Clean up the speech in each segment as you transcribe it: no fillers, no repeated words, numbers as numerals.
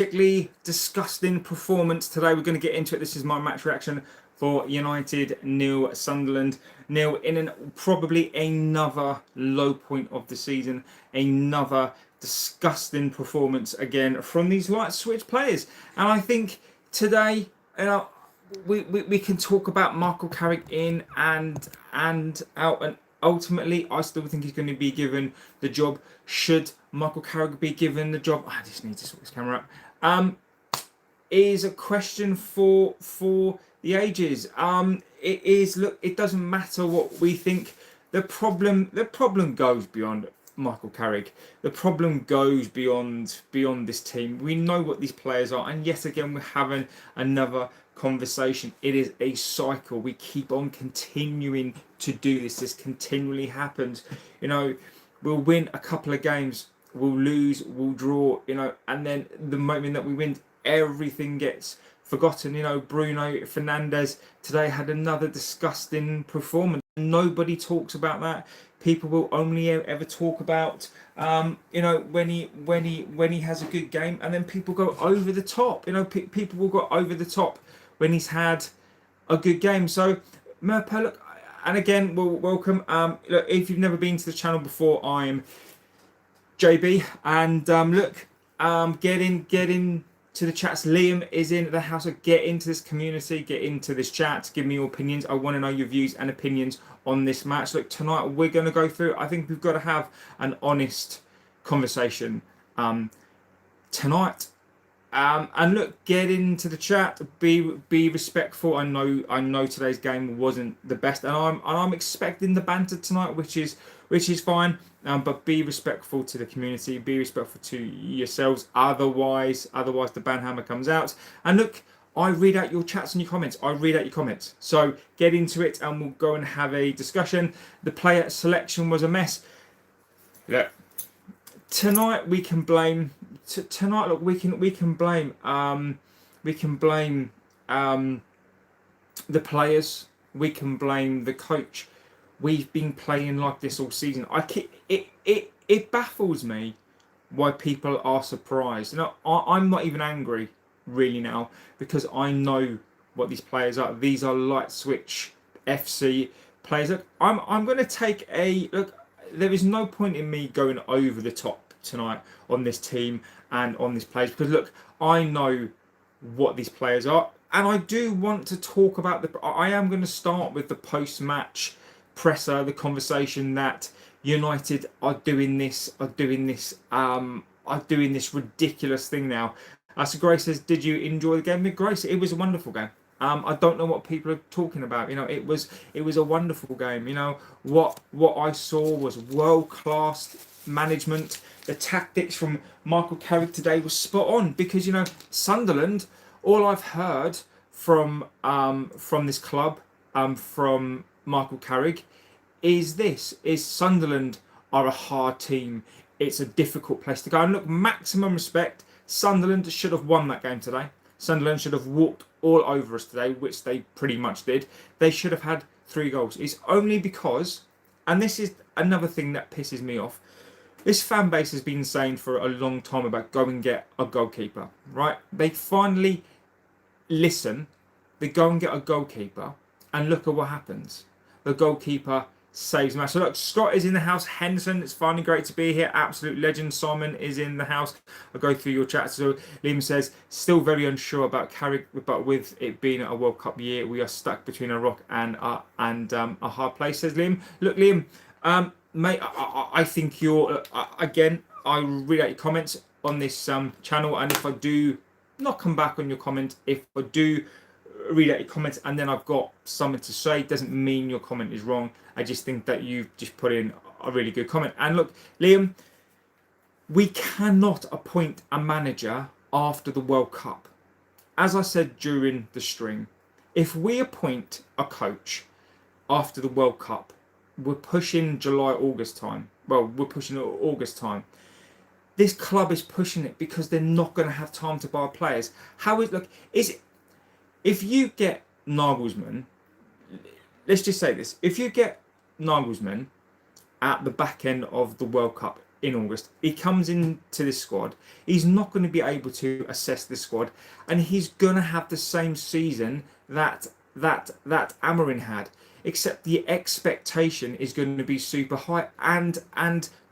Particularly disgusting performance today. We're going to get into it. This is my match reaction for United nil, Sunderland nil, in probably another low point of the season. Another disgusting performance again from these light switch players. And I think today, we can talk about Michael Carrick in and out, and ultimately I still think he's going to be given the job. Should Michael Carrick be given the job? I just need to sort this camera up. Is a question for the ages. It is. Look, it doesn't matter what we think. The problem goes beyond Michael Carrick. The problem goes beyond this team. We know what these players are, and yet again we're having another conversation. It is a cycle. We keep on continuing to do this. This continually happens. You know, we'll win a couple of games, we'll lose, we'll draw. You know, and then the moment that we win, everything gets forgotten. You know, Bruno Fernandes today had another disgusting performance. Nobody talks about that. People will only ever talk about you know, when he has a good game, and then people go over the top. You know, people will go over the top when he's had a good game. So Merpo, look, and again, welcome. Look, if you've never been to the channel before, I'm JB, and look, get in to the chats. Liam is in the house. So get into this community, get into this chat, give me your opinions. I want to know your views and opinions on this match. Look, tonight we're going to go through, I think we've got to have an honest conversation tonight. And look, get into the chat, be respectful. I know today's game wasn't the best, and I'm expecting the banter tonight, which is fine. But be respectful to the community, be respectful to yourselves. Otherwise the ban hammer comes out. And look, I read out your chats and your comments. So get into it, and we'll go and have a discussion. The player selection was a mess. Look, tonight we can blame. Tonight, look, we can blame the players. We can blame the coach. We've been playing like this all season. It baffles me why people are surprised. You know, I'm not even angry really now, because I know what these players are. These are light switch FC players. Look, I'm going to take a look. There is no point in me going over the top tonight on this team and on this players, because look, I know what these players are, and I do want to talk about I am going to start with the post-match presser, the conversation that United are doing this ridiculous thing now. So Grace says, did you enjoy the game? Grace, it was a wonderful game. I don't know what people are talking about. You know, it was a wonderful game. You know, what I saw was world-class management. The tactics from Michael Carrick today was spot on, because, you know, Sunderland, all I've heard from this club, from Michael Carrick, is Sunderland are a hard team. It's a difficult place to go. And look, maximum respect, Sunderland should have won that game today. Sunderland should have walked all over us today, which they pretty much did. They should have had 3 goals. It's only because, and this is another thing that pisses me off, this fan base has been saying for a long time about go and get a goalkeeper, right? They finally listen. They go and get a goalkeeper, and look at what happens. The goalkeeper saves the match. So look, Scott is in the house. Henderson, it's finally great to be here. Absolute legend. Simon is in the house. I'll go through your chat. So Liam says, still very unsure about Carrick, but with it being a World Cup year, we are stuck between a rock and a hard place, says Liam. Look, Liam, mate, I think you're, again, I read out your comments on this channel, and if I do not come back on your comment, if I do read out your comments and then I've got something to say, doesn't mean your comment is wrong. I just think that you've just put in a really good comment. And look, Liam, we cannot appoint a manager after the World Cup. As I said during the stream, if we appoint a coach after the World Cup, we're pushing July, August time. Well, we're pushing August time. This club is pushing it because they're not going to have time to buy players. If you get Nagelsmann, let's just say this, if you get Nagelsmann at the back end of the World Cup, in August. He comes into this squad. He's not going to be able to assess this squad, and he's going to have the same season that Amarin had. Except the expectation is going to be super high, and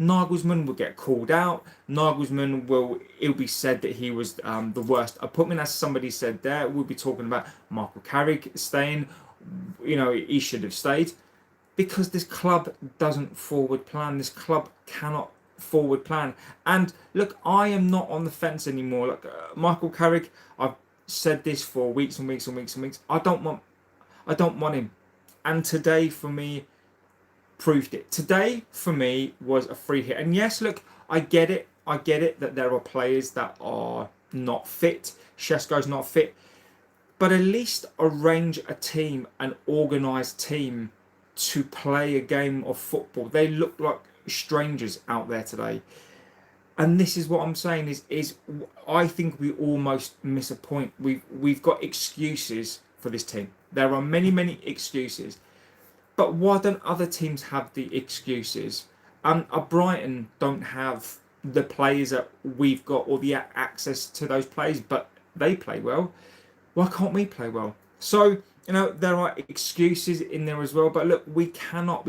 Nagelsmann will get called out. It'll be said that he was the worst appointment, as somebody said there. We'll be talking about Michael Carrick staying. He should have stayed, because this club doesn't forward plan. This club cannot forward plan. And look, I am not on the fence anymore. Like Michael Carrick, I've said this for weeks and weeks and weeks and weeks. I don't want him. And today for me proved it. Today for me was a free hit. And yes, look, I get it that there are players that are not fit. Šeško's not fit. But at least arrange a team, an organised team, to play a game of football. They look like strangers out there today. And this is what I'm saying is I think we almost miss a point. We've got excuses for this team. There are many excuses. But why don't other teams have the excuses? Brighton don't have the players that we've got, or the access to those players, but they play well. Why can't we play well? So, there are excuses in there as well. But look, we cannot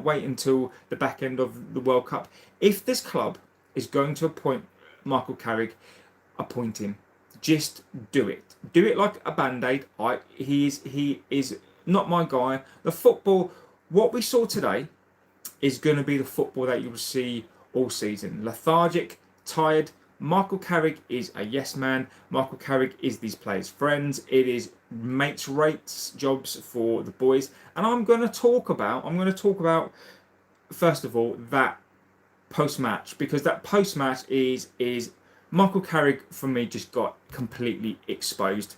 wait until the back end of the World Cup. If this club is going to appoint Michael Carrick, appoint him. Just do it. Do it like a band-aid. He is not my guy. The football, what we saw today, is going to be the football that you will see all season. Lethargic, tired. Michael Carrick is a yes man. Michael Carrick is these players' friends. It is mates rates jobs for the boys. And I'm going to talk about first of all that post-match, because that post-match is Michael Carrick for me just got completely exposed.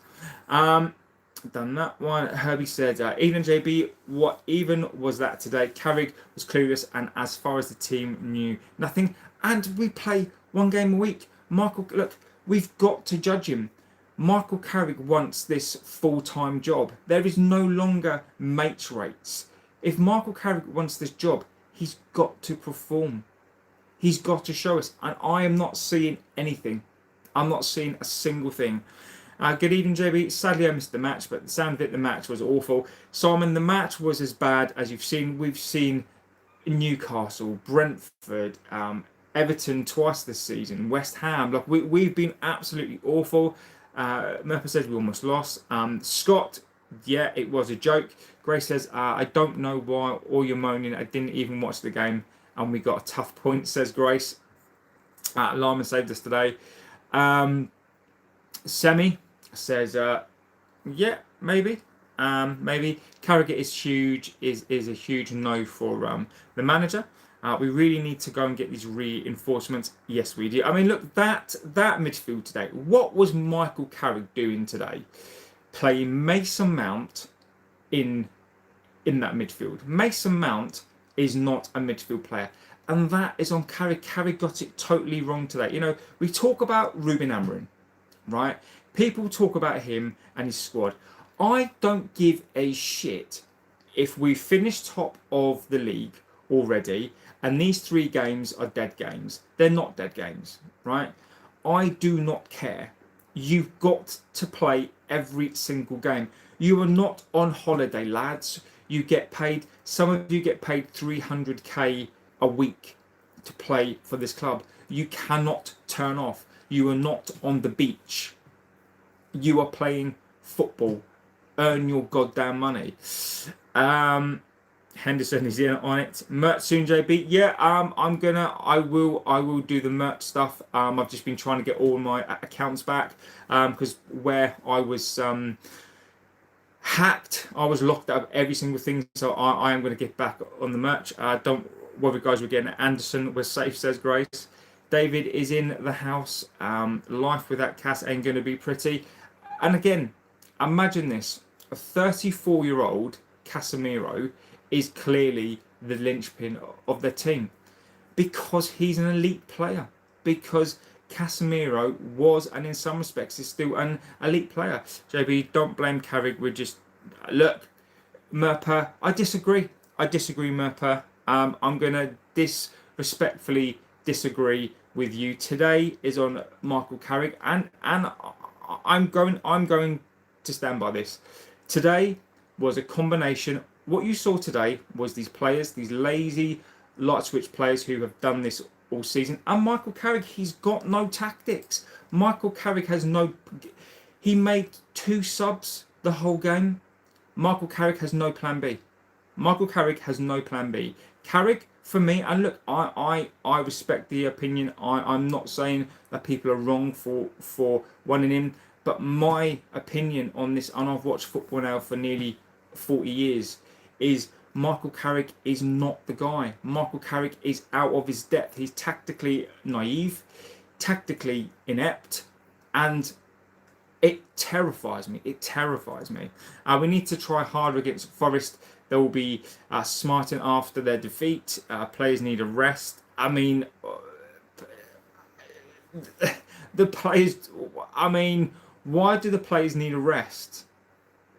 Done that one. Herbie said, even JB, what even was that today? Carrick was clueless, and as far as the team knew nothing. And we play one game a week. Look, we've got to judge him. Michael Carrick wants this full-time job. There is no longer mates rates. If Michael Carrick wants this job, he's got to perform. He's got to show us. And I am not seeing anything. I'm not seeing a single thing. Good evening, JB. Sadly, I missed the match, but the sound of it, the match was awful. Simon, the match was as bad as you've seen. We've seen Newcastle, Brentford, Everton twice this season, West Ham. Like we've been absolutely awful. Murphy says we almost lost. Scott, yeah, it was a joke. Grace says, I don't know why all you're moaning. I didn't even watch the game, and we got a tough point, says Grace. Lima saved us today. Semi says, yeah, maybe. Maybe Carrick is huge. Is a huge no for the manager. We really need to go and get these reinforcements. Yes, we do. I mean, look, that midfield today. What was Michael Carrick doing today? Playing Mason Mount in that midfield. Mason Mount is not a midfield player, and that is on Carrick. Carrick got it totally wrong today. We talk about Ruben Amorim, right? People talk about him and his squad. I don't give a shit if we finish top of the league already and these 3 games are dead games. They're not dead games, right? I do not care. You've got to play every single game. You are not on holiday, lads. You get paid, some of you get paid 300k a week to play for this club. You cannot turn off. You are not on the beach. You are playing football. Earn your goddamn money. Henderson is in on it. Merch soon, JB. Yeah, I will do the merch stuff. I've just been trying to get all my accounts back because where I was hacked, I was locked out of every single thing. So I am going to get back on the merch. Don't worry, guys. We're getting it. Anderson. We're safe, says Grace. David is in the house. Life without Cass ain't going to be pretty. And again, imagine this: a 34-year-old Casemiro is clearly the linchpin of their team because he's an elite player. Because Casemiro was, and in some respects is still, an elite player. JB, don't blame Carrick. We're just look, Merper. I disagree, Merper. I'm gonna disrespectfully disagree with you. Today is on Michael Carrick, and I'm going to stand by this. Today was a combination. What you saw today was these players, these lazy light switch players who have done this all season. And Michael Carrick, he's got no tactics. Michael Carrick has no. He made 2 subs the whole game. Michael Carrick has no plan B. Michael Carrick has no plan B. Carrick, for me, and look, I respect the opinion. I'm not saying that people are wrong for wanting him, but my opinion on this, and I've watched football now for nearly 40 years, is Michael Carrick is not the guy. Michael Carrick is out of his depth. He's tactically naive, tactically inept, and it terrifies me. It terrifies me. We need to try harder against Forest. There will be smarting after their defeat. Players need a rest. I mean, the players. I mean, why do the players need a rest?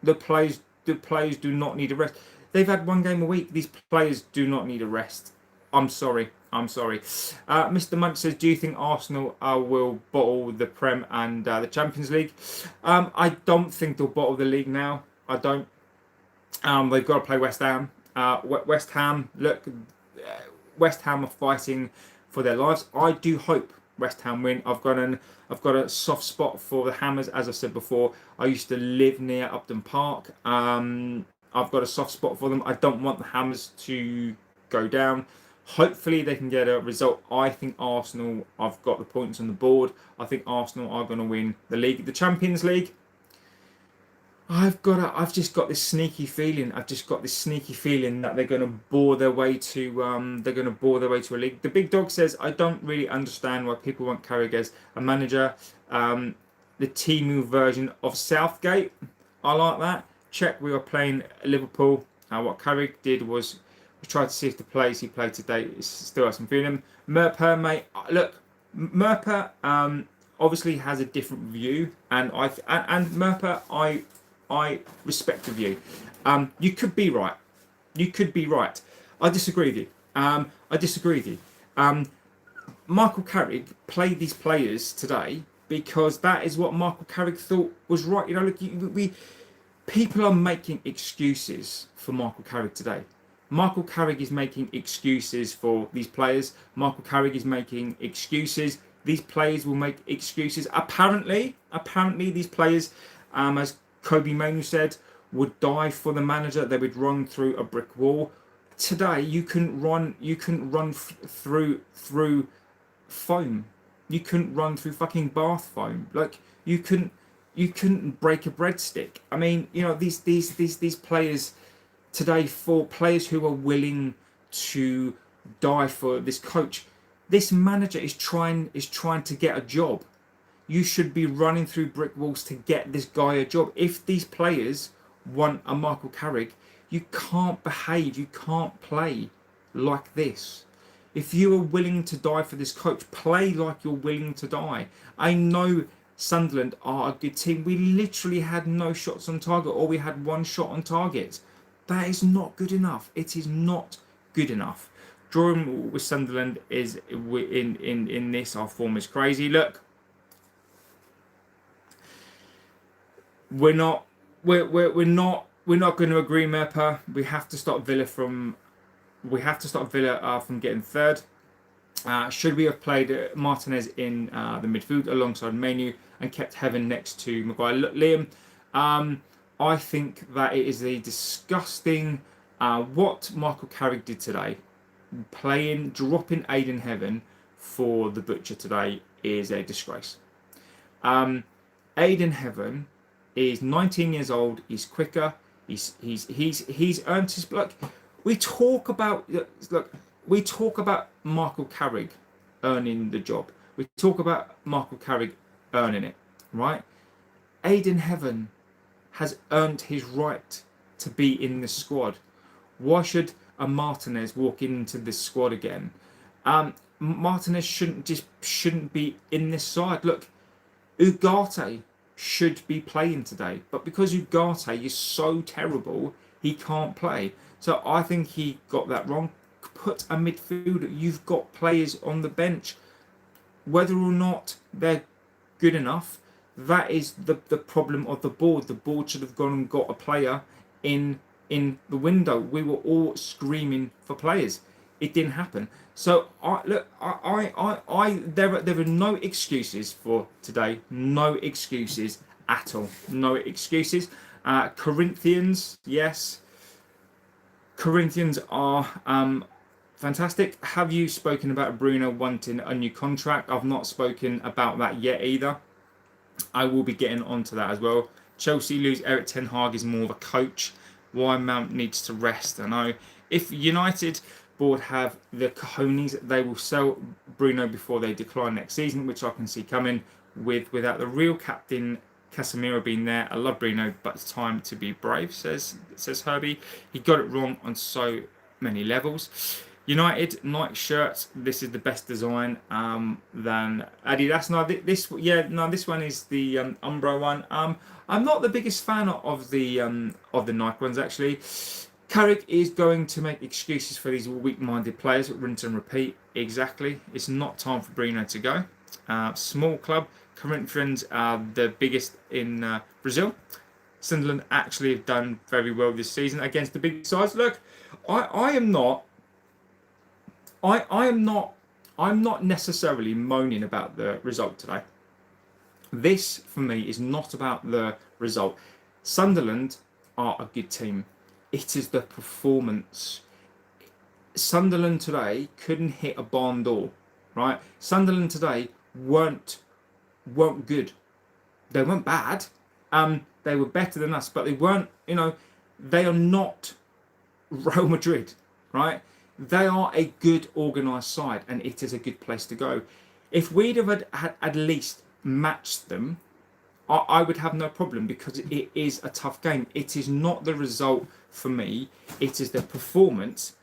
The players do not need a rest. They've had 1 game a week. These players do not need a rest. I'm sorry. Mr. Munch says, do you think Arsenal will bottle the Prem and the Champions League? I don't think they'll bottle the league now. I don't. They've got to play West Ham. West Ham, look, West Ham are fighting for their lives. I do hope West Ham win. I've got a soft spot for the Hammers, as I said before. I used to live near Upton Park. I've got a soft spot for them. I don't want the Hammers to go down. Hopefully they can get a result. I think Arsenal, I've got the points on the board. I think Arsenal are going to win the league. The Champions League, I've just got this sneaky feeling. I've just got this sneaky feeling that they're going to bore their way to a league. The big dog says, I don't really understand why people want Carrick as a manager. The Timu version of Southgate. I like that. Check, we were playing Liverpool. What Carrick did was try to see if the players he played today still has some feeling. Merper, mate, look, Merper obviously has a different view, and Merper, I respect the view. You could be right. I disagree with you. Michael Carrick played these players today because that is what Michael Carrick thought was right. You know, look, people are making excuses for Michael Carrick today. Michael Carrick is making excuses for these players. Michael Carrick is making excuses. These players will make excuses. Apparently these players, as Kobe Manu said, would die for the manager. They would run through a brick wall. Today, you couldn't run through foam. You couldn't run through fucking bath foam. Like you couldn't break a breadstick. I mean, you know, these players today, for players who are willing to die for this coach, this manager is trying to get a job. You should be running through brick walls to get this guy a job. If these players want a Michael Carrick, you can't behave, you can't play like this. If you are willing to die for this coach, play like you're willing to die. I know Sunderland are a good team. We literally had no shots on target, or we had 1 shot on target. That is not good enough. It is not good enough. Drawing with Sunderland is in this, our form is crazy. Look, we're not going to agree, Merpa. We have to stop Villa from getting third. Should we have played Martinez in the midfield alongside Manu and kept Heaven next to Maguire? Look, Liam, I think that it is a disgusting what Michael Carrick did today. Dropping Aiden Heaven for the Butcher today is a disgrace. Aiden Heaven is 19 years old. He's quicker. He's earned his look. We talk about Michael Carrick earning the job. We talk about Michael Carrick earning it, right? Aiden Heaven has earned his right to be in this squad. Why should a Martinez walk into this squad again? Martinez shouldn't be in this side. Look, Ugarte should be playing today, but because Ugarte is so terrible, he can't play. So I think he got that wrong. put a midfielder. You've got players on the bench. Whether or not they're good enough, that is the problem of the board. The board should have gone and got a player in the window. We were all screaming for players. It didn't happen. So there are no excuses for today. No excuses at all. No excuses. Corinthians, yes. Corinthians are fantastic. Have you spoken about Bruno wanting a new contract? I've not spoken about that yet either. I will be getting onto that as well. Chelsea lose Eric Ten Hag is more of a coach. Why Mount needs to rest. I know if United board have the cojones, they will sell Bruno before they decline next season, which I can see coming. Without the real captain Casemiro being there. I love Bruno, but it's time to be brave, says Herbie. He got it wrong on so many levels. United Nike shirts. This is the best design than Adidas. No, this one is the Umbro one. I'm not the biggest fan of the Nike ones actually. Carrick is going to make excuses for these weak-minded players. Rinse and repeat. Exactly. It's not time for Bruno to go. Small club. Corinthians are the biggest in Brazil. Sunderland actually have done very well this season against the big sides. Look, I'm not necessarily moaning about the result today. This for me is not about the result. Sunderland are a good team. It is the performance. Sunderland today couldn't hit a barn door, right? Sunderland today weren't good. They weren't bad. They were better than us, but they weren't. They are not Real Madrid, right? They are a good organised side, and it is a good place to go. If we'd have had at least matched them, I would have no problem because it is a tough game. It is not the result for me. It is the performance,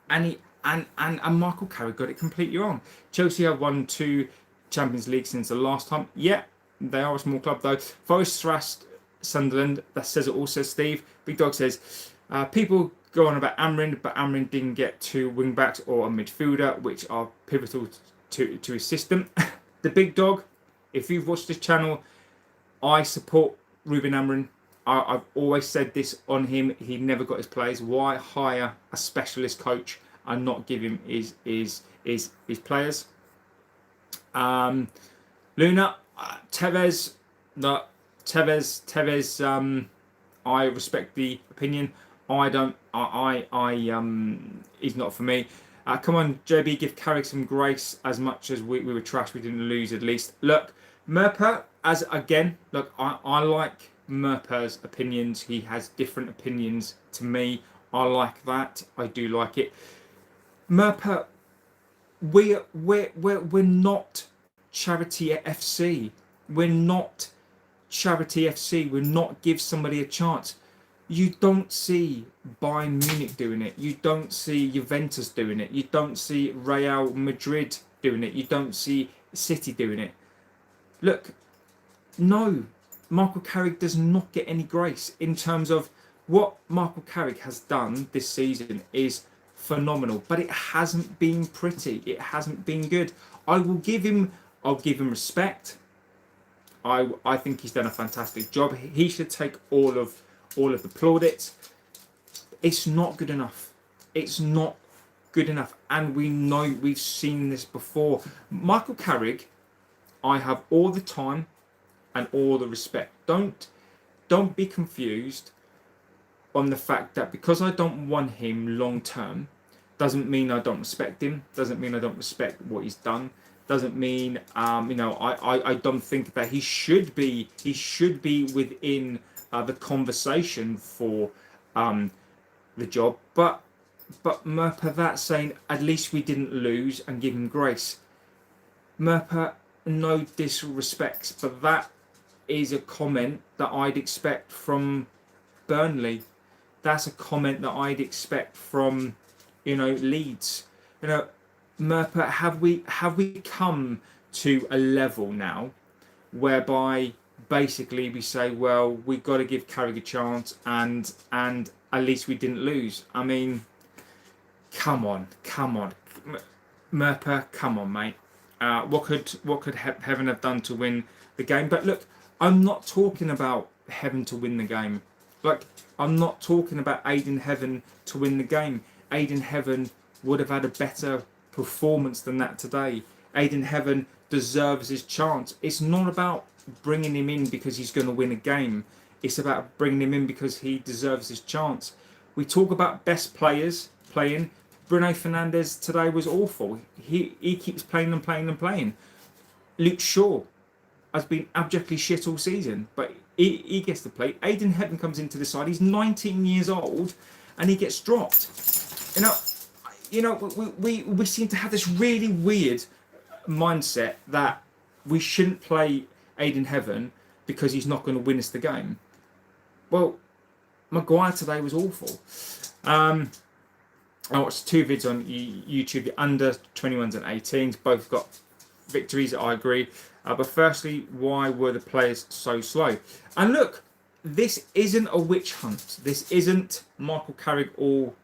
and Michael Carrick got it completely wrong. Chelsea have won 2 Champions League since the last time. Yeah, they are a small club though. Forest thrashed Sunderland. That says it all, says Steve. Big Dog says people go on about Amrin, but Amrin didn't get 2 wing backs or a midfielder, which are pivotal to his system. The Big Dog, if you've watched this channel, I support Ruben Amrin. I've always said this on him. He never got his players. Why hire a specialist coach and not give him his players? Luna, Tevez. No, Tevez. I respect the opinion. I don't. He's not for me. Come on, JB, give Carrick some grace. As much as we were trash, we didn't lose at least. Look, Merper, I like Merper's opinions. He has different opinions to me. I like that. I do like it. Merper, we're not charity FC. We're not charity FC. We're not give somebody a chance. You don't see Bayern Munich doing it. You don't see Juventus doing it. You don't see Real Madrid doing it. You don't see City doing it. Look, no, Michael Carrick does not get any grace in terms of what Michael Carrick has done this season is phenomenal, but it hasn't been pretty. It hasn't been good. I'll give him respect. I think he's done a fantastic job. He should take all of the plaudits. It's not good enough. It's not good enough, and we know, we've seen this before. Michael Carrick, I have all the time and all the respect. Don't be confused on the fact that because I don't want him long term doesn't mean I don't respect him, doesn't mean I don't respect what he's done, doesn't mean I don't think that he should be within the conversation for the job, but Merper, that's saying at least we didn't lose and give him grace. Merper, no disrespects, but that is a comment that I'd expect from Burnley. That's a comment that I'd expect from Leeds. Merper, have we come to a level now whereby basically we say, well, we've got to give Carrick a chance and at least we didn't lose? I mean, Come on, come on, Merper, come on, mate. What could Heaven have done to win the game? But look, I'm not talking about Heaven to win the game. Like, I'm not talking about aiding Heaven to win the game. Aiding Heaven would have had a better performance than that today. Aiding Heaven deserves his chance. It's not about bringing him in because he's going to win a game. It's about bringing him in because he deserves his chance. We talk about best players playing. Bruno Fernandes today was awful. He keeps playing and playing and playing. Luke Shaw has been abjectly shit all season, but he gets to play. Aiden Heaven comes into the side. He's 19 years old, and he gets dropped. We seem to have this really weird mindset that we shouldn't play Aiden Heaven because he's not going to win us the game. Well, Maguire today was awful. I watched 2 vids on YouTube, the under 21s and 18s. Both got victories, I agree. But firstly, why were the players so slow? And look, this isn't a witch hunt. This isn't Michael Carrick all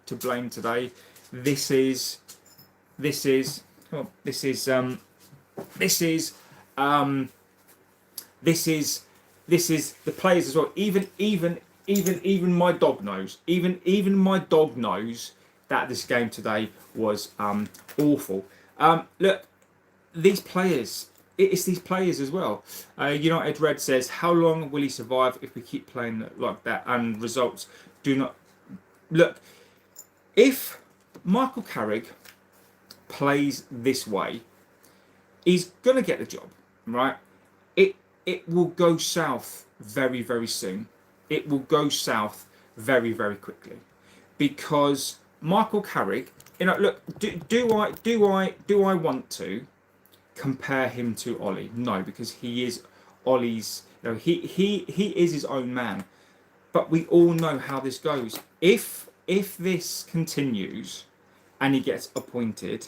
to blame today. This is the players as well. Even my dog knows. Even my dog knows that this game today was awful. Look, these players. It's these players as well. United Red says, how long will he survive if we keep playing like that and results do not... Look, if Michael Carrick plays this way, he's going to get the job, right? It will go south very, very soon. It will go south very, very quickly. Because Michael Carrick, look, do I want to compare him to Ollie? No, because he is Ollie's. He is his own man. But we all know how this goes. If this continues and he gets appointed,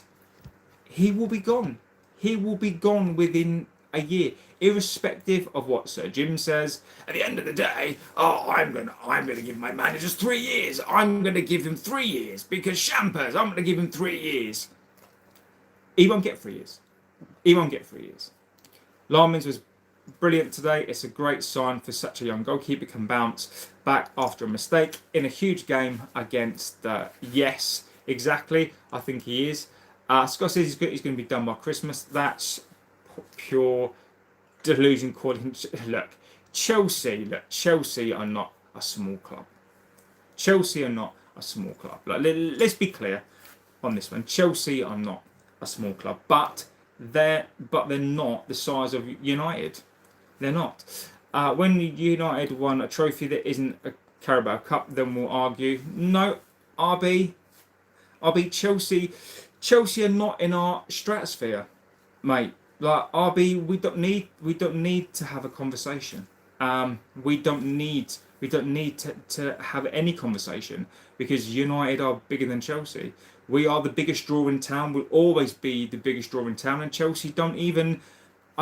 he will be gone. He will be gone within a year, irrespective of what Sir Jim says. At the end of the day, I'm gonna give my managers 3 years. I'm gonna give him 3 years because Champers. I'm gonna give him 3 years. He won't get 3 years. He won't get 3 years. Larmins was brilliant today. It's a great sign for such a young goalkeeper can bounce back after a mistake in a huge game against. Yes, exactly. I think he is. Scott says he's going to be done by Christmas. That's pure delusion. Calling look, Chelsea are not a small club. Chelsea are not a small club. Let's be clear on this one. Chelsea are not a small club, but they're not the size of United. They're not. When United won a trophy that isn't a Carabao Cup, then we'll argue. No, RB, Chelsea are not in our stratosphere, mate. Like RB, we don't need to have a conversation. We don't need to have any conversation because United are bigger than Chelsea. We are the biggest draw in town. We'll always be the biggest draw in town, and Chelsea are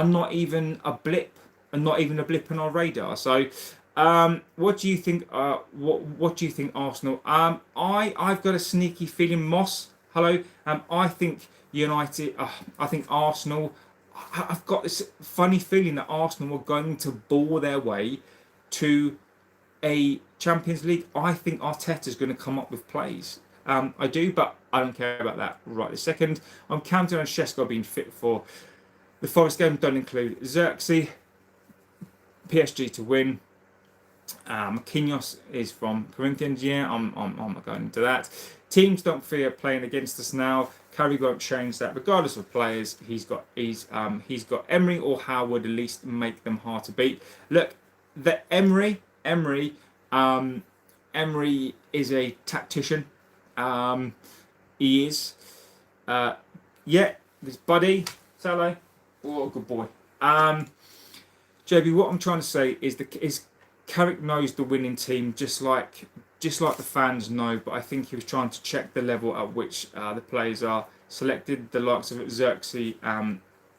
not even a blip on our radar. So, what do you think? What do you think, Arsenal? I've got a sneaky feeling, Moss. Hello. I think United. I think Arsenal. I've got this funny feeling that Arsenal are going to ball their way to a Champions League. I think Arteta's going to come up with plays. I do, but I don't care about that right this second. I'm counting on Shesko being fit for the Forest game. Don't include Xerxes. PSG to win. Marquinhos is from Corinthians. Yeah, I'm not going into that. Teams don't fear playing against us now. Carrick won't change that. Regardless of players, he's got Emery or Howard at least make them hard to beat. Look, the Emery is a tactician. He is. This buddy Salah. Oh, good boy. JB, what I'm trying to say is Carrick knows the winning team just like the fans know, but I think he was trying to check the level at which the players are selected, the likes of Xerxes,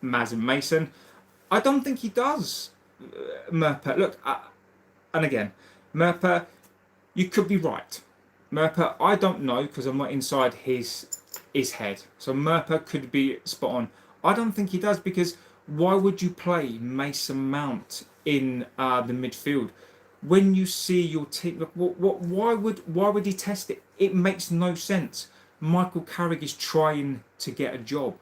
Maz and Mason. I don't think he does, Merper. Look, and again, Merper, you could be right. Merper, I don't know because I'm not inside his head. So Merper could be spot on. I don't think he does, because why would you play Mason Mount in the midfield when you see your team? Look, why would he test it? It makes no sense. Michael Carrick is trying to get a job.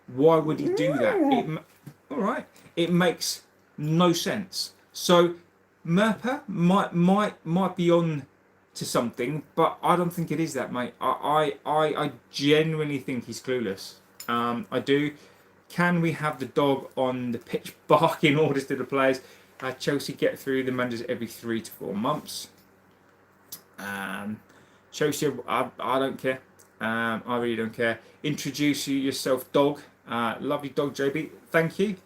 Why would he do that? All right, it makes no sense. So Merper might be on to something, but I don't think it is that, mate. I genuinely think he's clueless. I do. Can we have the dog on the pitch barking orders to the players? Chelsea get through the managers every 3 to 4 months. Chelsea, I don't care. I really don't care. Introduce yourself, dog. Lovely dog, JB. Thank you.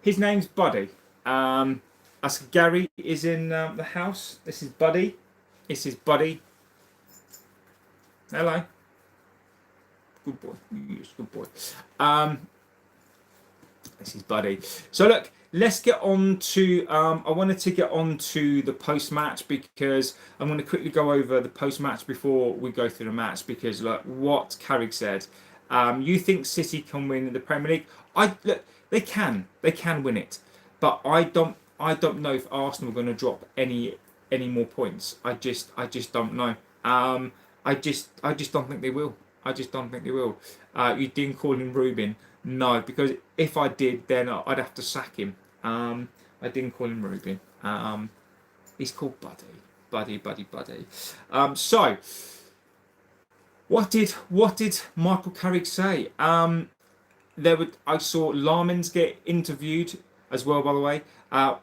His name's Buddy. As Gary is in the house. This is Buddy. This is Buddy. Hello. Good boy. Yes, good boy. This is Buddy. So look, let's get on to. I wanted to get on to the post match, because I'm going to quickly go over the post match before we go through the match. Because look, what Carrick said. You think City can win the Premier League? Look, they can win it, but I don't know if Arsenal are going to drop any more points. I just don't know. I just don't think they will. I just don't think they will. You didn't call him Rubin. No, because if I did, then I'd have to sack him. I didn't call him Rubin. He's called Buddy. Buddy. So, what did Michael Carrick say? I saw Larmins get interviewed as well, by the way. I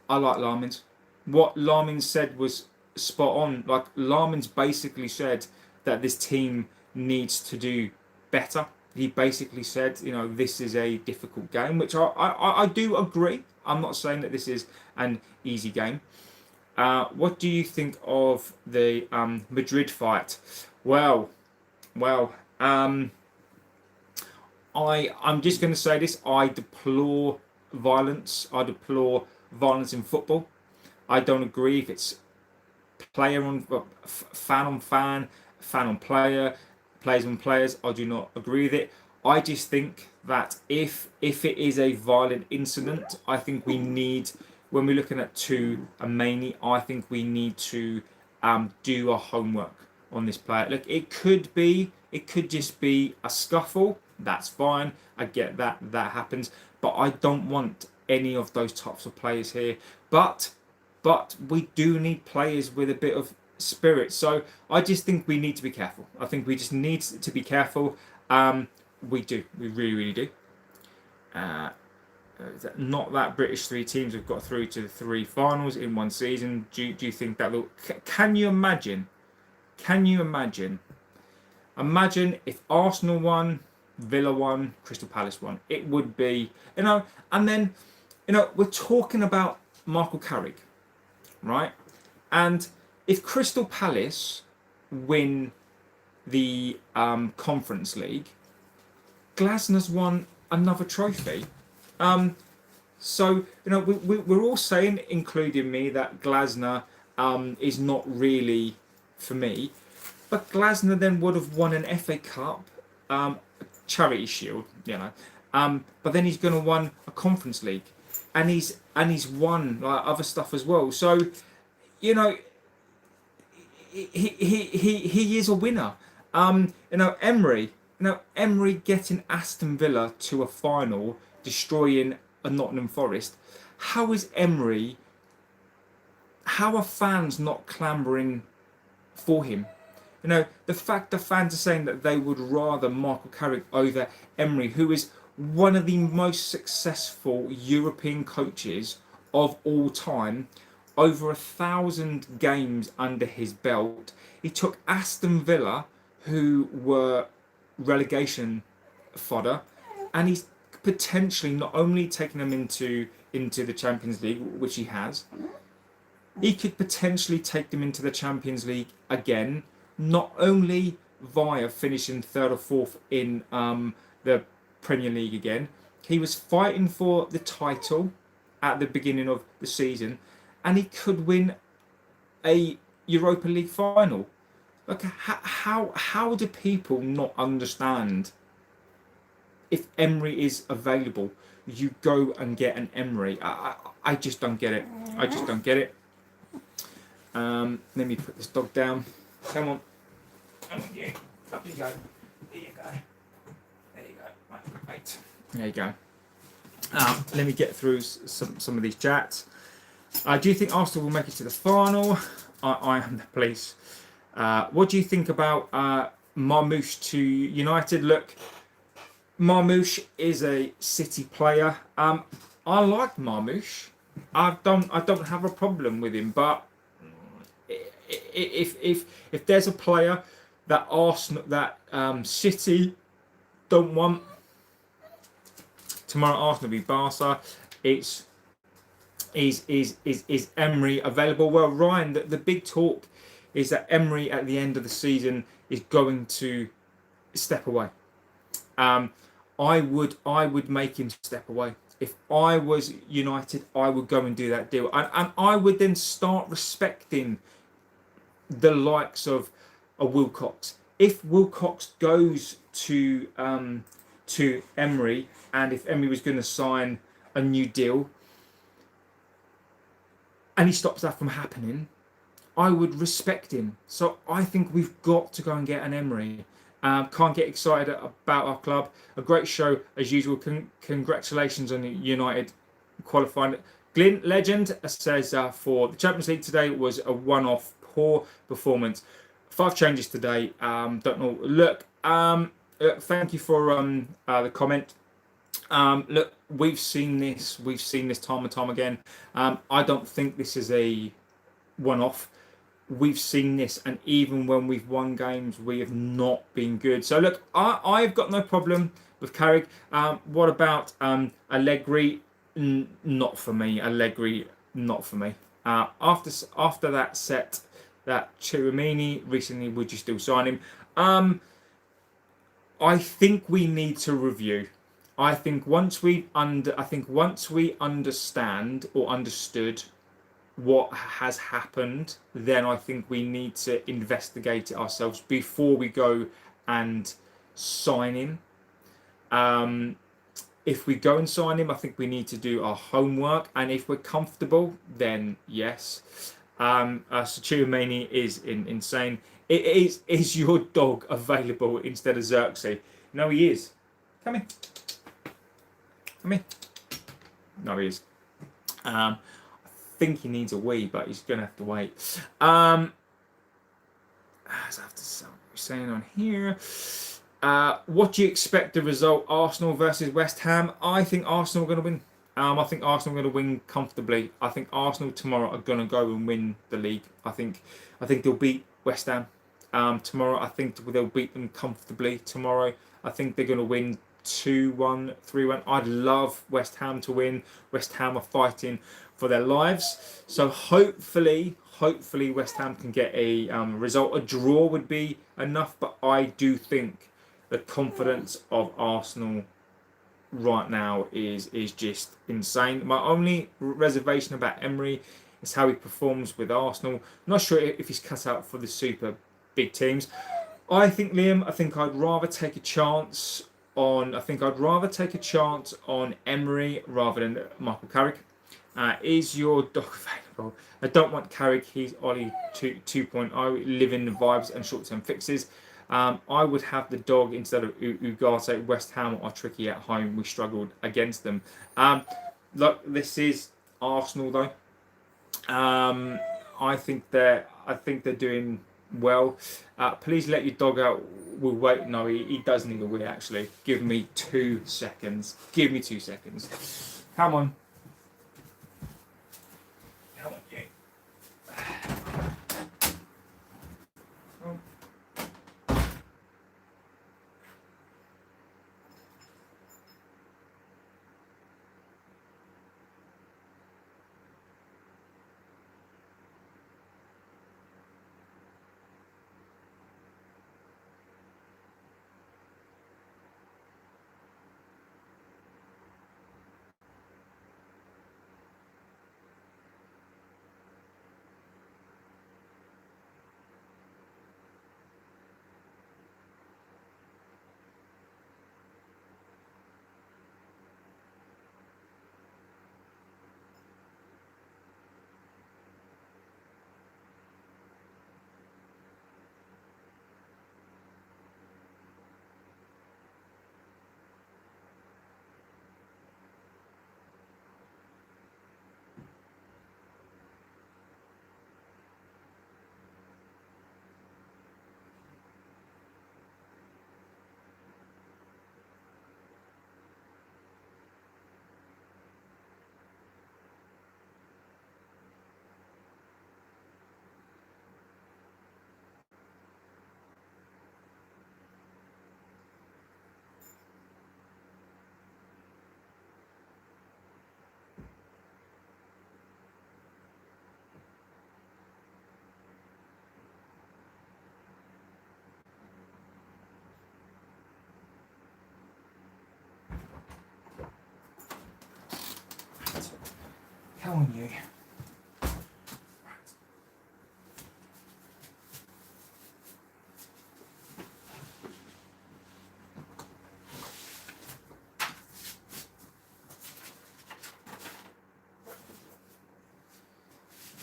like Larmins. What Larmins said was spot on. Like, Larmins basically said that this team needs to do better. He basically said, this is a difficult game, which I do agree. I'm not saying that this is an easy game. What do you think of the Madrid fight? Well, I'm just going to say this. I deplore violence. I deplore violence in football. I don't agree if it's player on fan on fan, fan on player, players on players. I do not agree with it. I just think that if it is a violent incident, I think we need, when we're looking at mainly, I think we need to do our homework on this player. Look, it could just be a scuffle. That's fine. I get that happens, but I don't want any of those types of players here. But we do need players with a bit of spirit. So I just think we need to be careful. I think we just need to be careful. We really do. Not that British 3 teams have got through to the 3 finals in one season. Do you think that will? Can you imagine? Imagine if Arsenal won, Villa won, Crystal Palace won. It would be, and then, we're talking about Michael Carrick, right? And if Crystal Palace win the Conference League, Glasner's won another trophy. So we're all saying, including me, that Glasner is not really for me. But Glasner then would have won an FA Cup, Charity Shield, but then he's going to win a Conference League, and he's won like other stuff as well. So, he is a winner. Emery getting Aston Villa to a final, destroying a Nottingham Forest. How is Emery? How are fans not clambering for him? The fact the fans are saying that they would rather Michael Carrick over Emery, who is one of the most successful European coaches of all time, over 1,000 games under his belt. He took Aston Villa, who were relegation fodder, and he's potentially not only taken them into the Champions League, which he has, he could potentially take them into the Champions League again, not only via finishing 3rd or 4th in the Premier League again. He was fighting for the title at the beginning of the season, and he could win a Europa League final. Like, how do people not understand? If Emery is available, you go and get an Emery. I just don't get it. I just don't get it. Let me put this dog down. Come on. Come on, you. Up you go. There you go. There you go. Right. There you go. Let me get through some of these chats. Do you think Arsenal will make it to the final? I am the police. What do you think about Marmoush to United? Look, Marmoush is a City player. I like Marmoush. I don't have a problem with him. But if there's a player that Arsenal, that City don't want, tomorrow Arsenal v Barca, is Emery available? Well, Ryan, the big talk is that Emery at the end of the season is going to step away. I would make him step away. If I was United, I would go and do that deal, and I would then start respecting the likes of a Wilcox. If Wilcox goes to Emery, and if Emery was going to sign a new deal, and he stops that from happening, I would respect him. So I think we've got to go and get an Emery. Can't get excited about our club. A great show as usual. Congratulations on United qualifying. Glyn Legend says for the Champions League today was a one-off poor performance. 5 changes today. Don't know. Look, thank you for the comment. Look, we've seen this time and time again. I don't think this is a one-off. We've seen this, and even when we've won games, we have not been good. So look, I've got no problem with Carrick. What about Allegri? Not for me. Allegri, not for me. After that set, that Chiramini recently, would you still sign him? I think we need to review. I think once we understand or understood what has happened, then I think we need to investigate it ourselves before we go and sign him. If we go and sign him, I think we need to do our homework, and if we're comfortable, then yes. Sachiramani is insane. Is your dog available instead of Xerxes? No, he is. Come here. Come here. No, he is. I think he needs a wee, but he's gonna have to wait. As I have to saying on here, what do you expect the result? Arsenal versus West Ham. I think Arsenal are going to win. I think Arsenal are going to win comfortably. I think Arsenal tomorrow are going to go and win the league. I think they'll beat West Ham tomorrow. I think they'll beat them comfortably tomorrow. I think they're going to win 2-1, 3-1. I'd love West Ham to win. West Ham are fighting for their lives. So hopefully West Ham can get a result. A draw would be enough, but I do think the confidence of Arsenal right now is just insane. My only reservation about Emery is how he performs with Arsenal. I'm not sure if he's cut out for the super big teams. I think, Liam, I'd rather take a chance on Emery rather than Michael Carrick. Is your dog available? I don't want Carrick. He's Ollie 2.0, living the vibes and short-term fixes. I would have the dog instead of Ugarte. West Ham are tricky at home. We struggled against them. Look, this is Arsenal though. I think they're doing well. Please let your dog out. We'll wait. No, he does need a wee actually. Give me 2 seconds. Give me 2 seconds. Come on. Come on, you. telling you.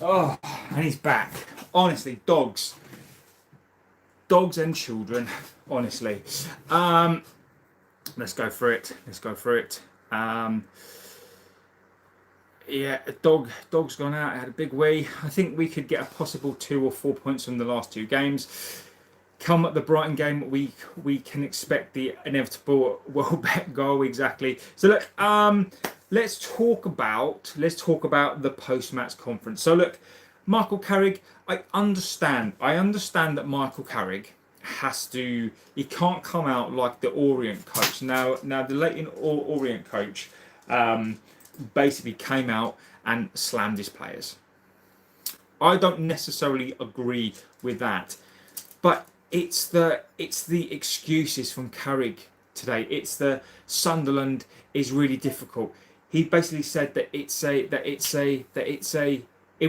Oh, and he's back. Honestly, dogs and children. Honestly, let's go for it. Yeah, dog's gone out. Had a big wee. I think we could get a possible 2 or 4 points from the last 2 games. Come at the Brighton game, we can expect the inevitable Welbeck goal. Exactly. So look, let's talk about the post-match conference. So look, Michael Carrick, I understand that Michael Carrick he can't come out like the Orient coach. Now the Leighton Orient coach basically came out and slammed his players. I don't necessarily agree with that, but it's the excuses from Carrick today. It's the Sunderland is really difficult. He basically said that it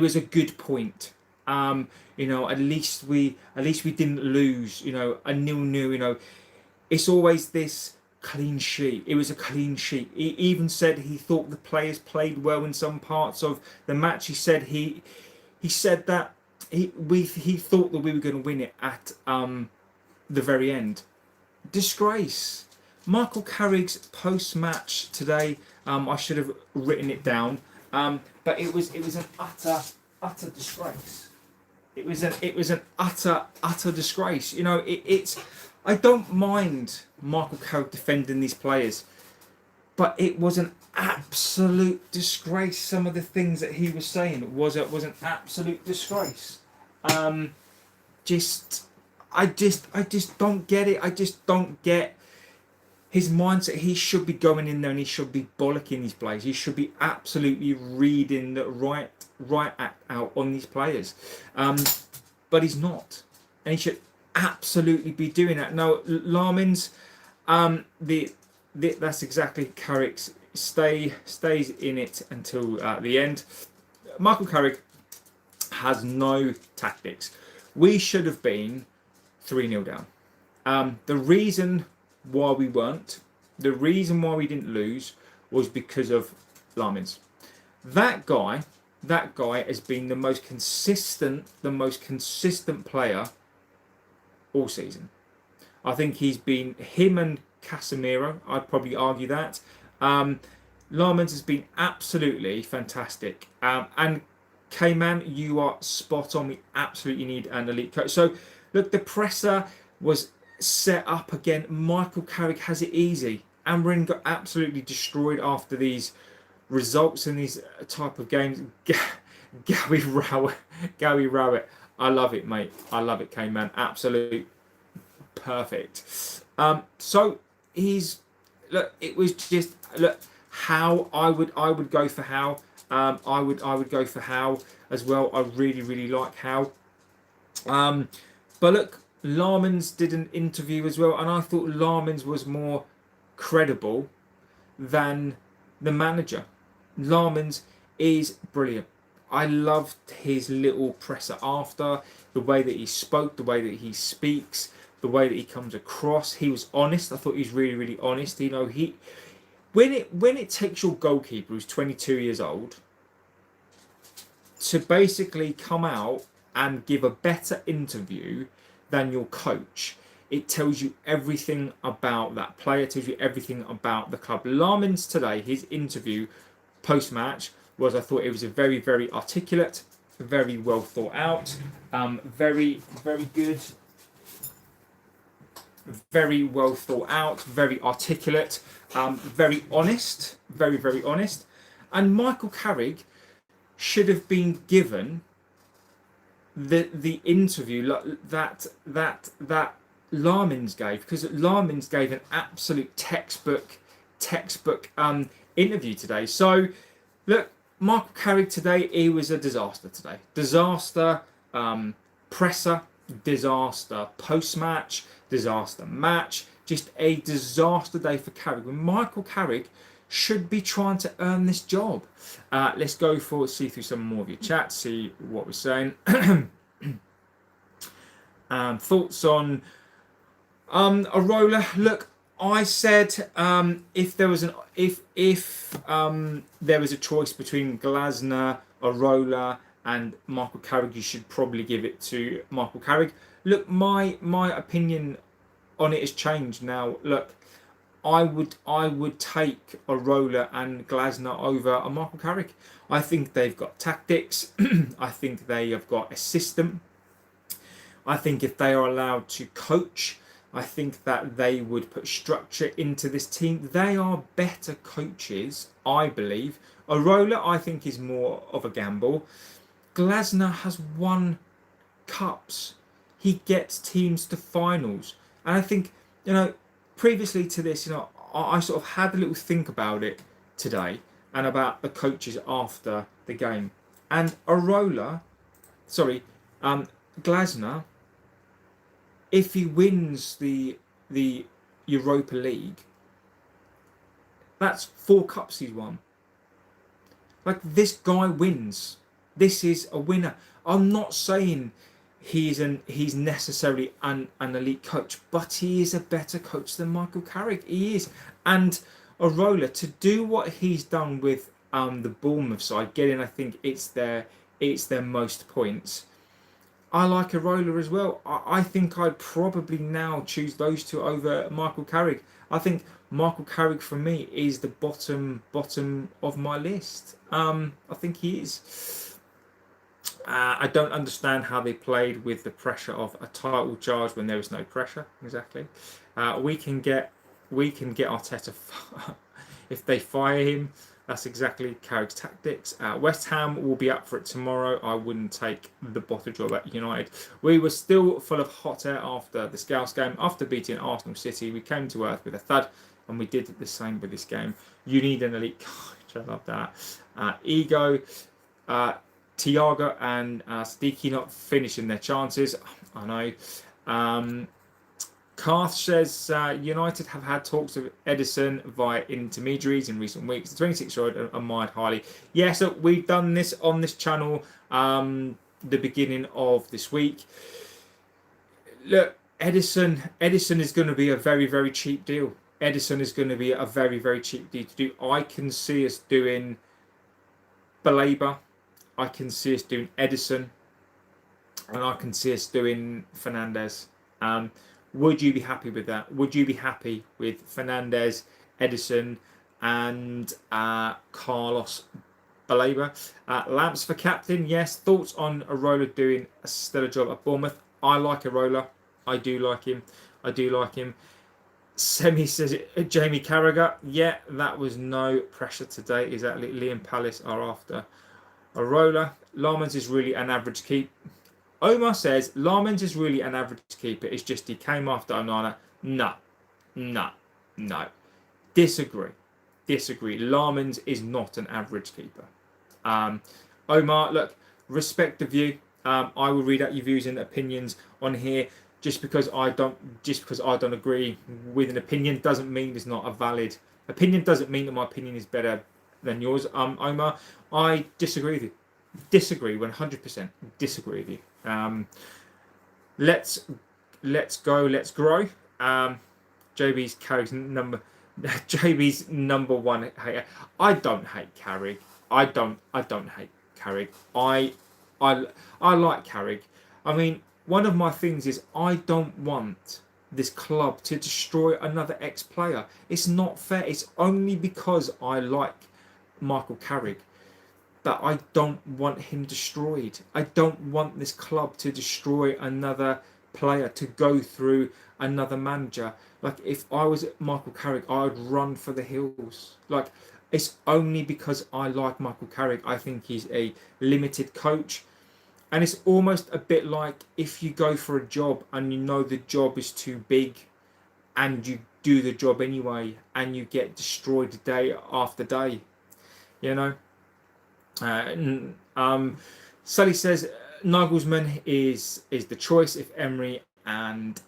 was a good point. At least we didn't lose. A 0-0. It's always this clean sheet. It was a clean sheet. He even said he thought the players played well in some parts of the match. He said he said that he thought that we were going to win it at the very end. Disgrace. Michael Carrick's post-match today. I should have written it down, but it was an utter disgrace. It was an utter disgrace. It's. I don't mind Michael Carrick defending these players, but it was an absolute disgrace. Some of the things that he was saying was an absolute disgrace. I just don't get it. I just don't get his mindset. He should be going in there and he should be bollocking these players. He should be absolutely reading the right act out on these players, but he's not, and he should absolutely be doing that. Now, Larmins, that's exactly Carrick's stays in it until the end. Michael Carrick has no tactics. We should have been 3-0 down. The reason why we didn't lose was because of Larmins. That guy has been the most consistent player all season. I think he's been him and Casemiro. I'd probably argue that. Larmins has been absolutely fantastic. And K-Man, you are spot on. We absolutely need an elite coach. So look, the presser was set up again. Michael Carrick has it easy. Amrin got absolutely destroyed after these results in these type of games. Gary Rowett. I love it, mate. I love it, K-Man. Absolute perfect. So it was just how I would go for how. I would go for how as well. I really like how. But look, Larmins did an interview as well, and I thought Larmins was more credible than the manager. Larmins is brilliant. I loved his little presser after, the way that he spoke, the way that he speaks, the way that he comes across. He was honest. I thought he was really honest. When it takes your goalkeeper who's 22 years old to basically come out and give a better interview than your coach, it tells you everything about that player, tells you everything about the club. Larmins today, his interview post-match was, I thought it was a very articulate, very well thought out, very good, very well thought out, very articulate, very honest, very honest. And Michael Carrick should have been given the interview that Larmins gave, because Larmins gave an absolute textbook interview today. So look, Michael Carrick today, he was a disaster today. Disaster presser, disaster post-match, disaster match, just a disaster day for Carrick. When Michael Carrick should be trying to earn this job. Let's go see through some more of your chat, see what we're saying. Thoughts on Arola? Look, I said if there was there was a choice between Glasner, Arola, and Michael Carrick, you should probably give it to Michael Carrick. Look, my opinion on it has changed now. Look, I would take Arola and Glasner over a Michael Carrick. I think they've got tactics. I think they have got a system. I think if they are allowed to coach, I think that they would put structure into this team. They are better coaches, I believe. Arola, I think, is more of a gamble. Glasner has won cups. He gets teams to finals. And I think, previously to this, I sort of had a little think about it today and about the coaches after the game. And Glasner, if he wins the Europa League, that's 4 cups he's won. Like, this guy wins. This is a winner. I'm not saying he's necessarily an elite coach, but he is a better coach than Michael Carrick. He is. And Arola, to do what he's done with the Bournemouth side, getting, I think it's their most points. I like Arola as well. I think I'd probably now choose those two over Michael Carrick. I think Michael Carrick for me is the bottom of my list. I think he is. I don't understand how they played with the pressure of a title charge when there was no pressure. Exactly. We can get Arteta if they fire him. That's exactly Carrick's tactics. West Ham will be up for it tomorrow. I wouldn't take the bottle job at United. We were still full of hot air after the Scouse game. After beating Arsenal City, we came to earth with a thud, and we did the same with this game. You need an elite coach. I love that. Ego, Thiago and Sticky not finishing their chances. I know. Karth says United have had talks of Edison via intermediaries in recent weeks. The 26-year-old admired highly. Yeah, so we've done this on this channel the beginning of this week. Look, Edison is going to be a very, very cheap deal. Edison is going to be a very, very cheap deal to do. I can see us doing Baleba. I can see us doing Edison. And I can see us doing Fernandes. Would you be happy with that? Would you be happy with Fernandes, Edison, and Carlos Baleba? Lamps for captain, yes. Thoughts on Arola doing a stellar job at Bournemouth? I like Arola. I do like him. Semi says Jamie Carragher. Yeah, that was no pressure today. Is that Liam Palace are after Arola? Larmans is really an average keep. Omar says Larmans is really an average keeper. It's just he came after Onana. No. Disagree. Larmans is not an average keeper. Omar, look, respect the view. I will read out your views and opinions on here. Just because I don't agree with an opinion doesn't mean it's not a valid opinion. Doesn't mean that my opinion is better than yours. Omar, I disagree with you. Disagree 100%. Disagree with you. Let's grow. JB's Carrick's number one hater. I don't hate Carrick. I don't hate Carrick. I like Carrick. I mean, one of my things is I don't want this club to destroy another ex-player. It's not fair. It's only because I like Michael Carrick that I don't want him destroyed. I don't want this club to destroy another player, to go through another manager. Like, if I was Michael Carrick, I would run for the hills. Like, it's only because I like Michael Carrick. I think he's a limited coach. And it's almost a bit like if you go for a job and you know the job is too big and you do the job anyway and you get destroyed day after day, Sully says Nagelsmann is the choice if Emery and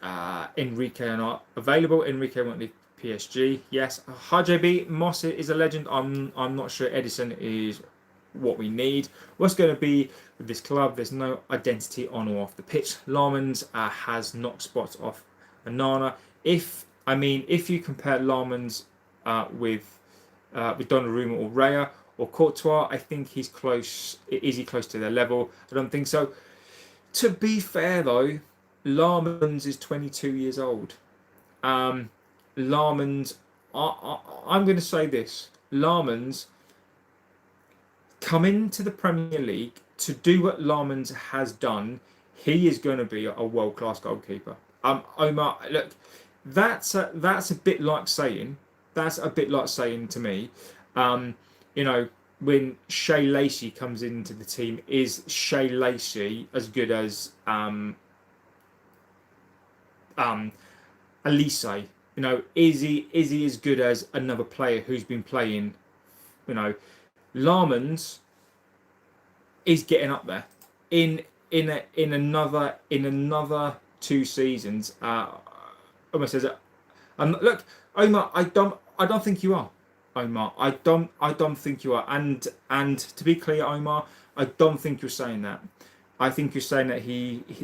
Enrique are not available. Enrique won't leave PSG, yes. HJB, Moss is a legend. I'm not sure Edison is what we need. What's going to be with this club? There's no identity on or off the pitch. Larmans has knocked spots off Onana. If you compare Larmans with Donnarumma or Raya or Courtois, I think he's close. Is he close to their level? I don't think so. To be fair though, Larmans is 22 years old. Larmans, I'm going to say this: Larmans come into the Premier League to do what Larmans has done. He is going to be a world-class goalkeeper. Omar, look, that's a bit like saying to me, you know, when Shea Lacey comes into the team, is Shea Lacey as good as Elise? You know, is he as good as another player who's been playing? You know, Larmans is getting up there in another 2 seasons. Almost says it. Look, Omar, I don't think you are. Omar, I don't think you are. And to be clear, Omar, I don't think you're saying that. I think you're saying that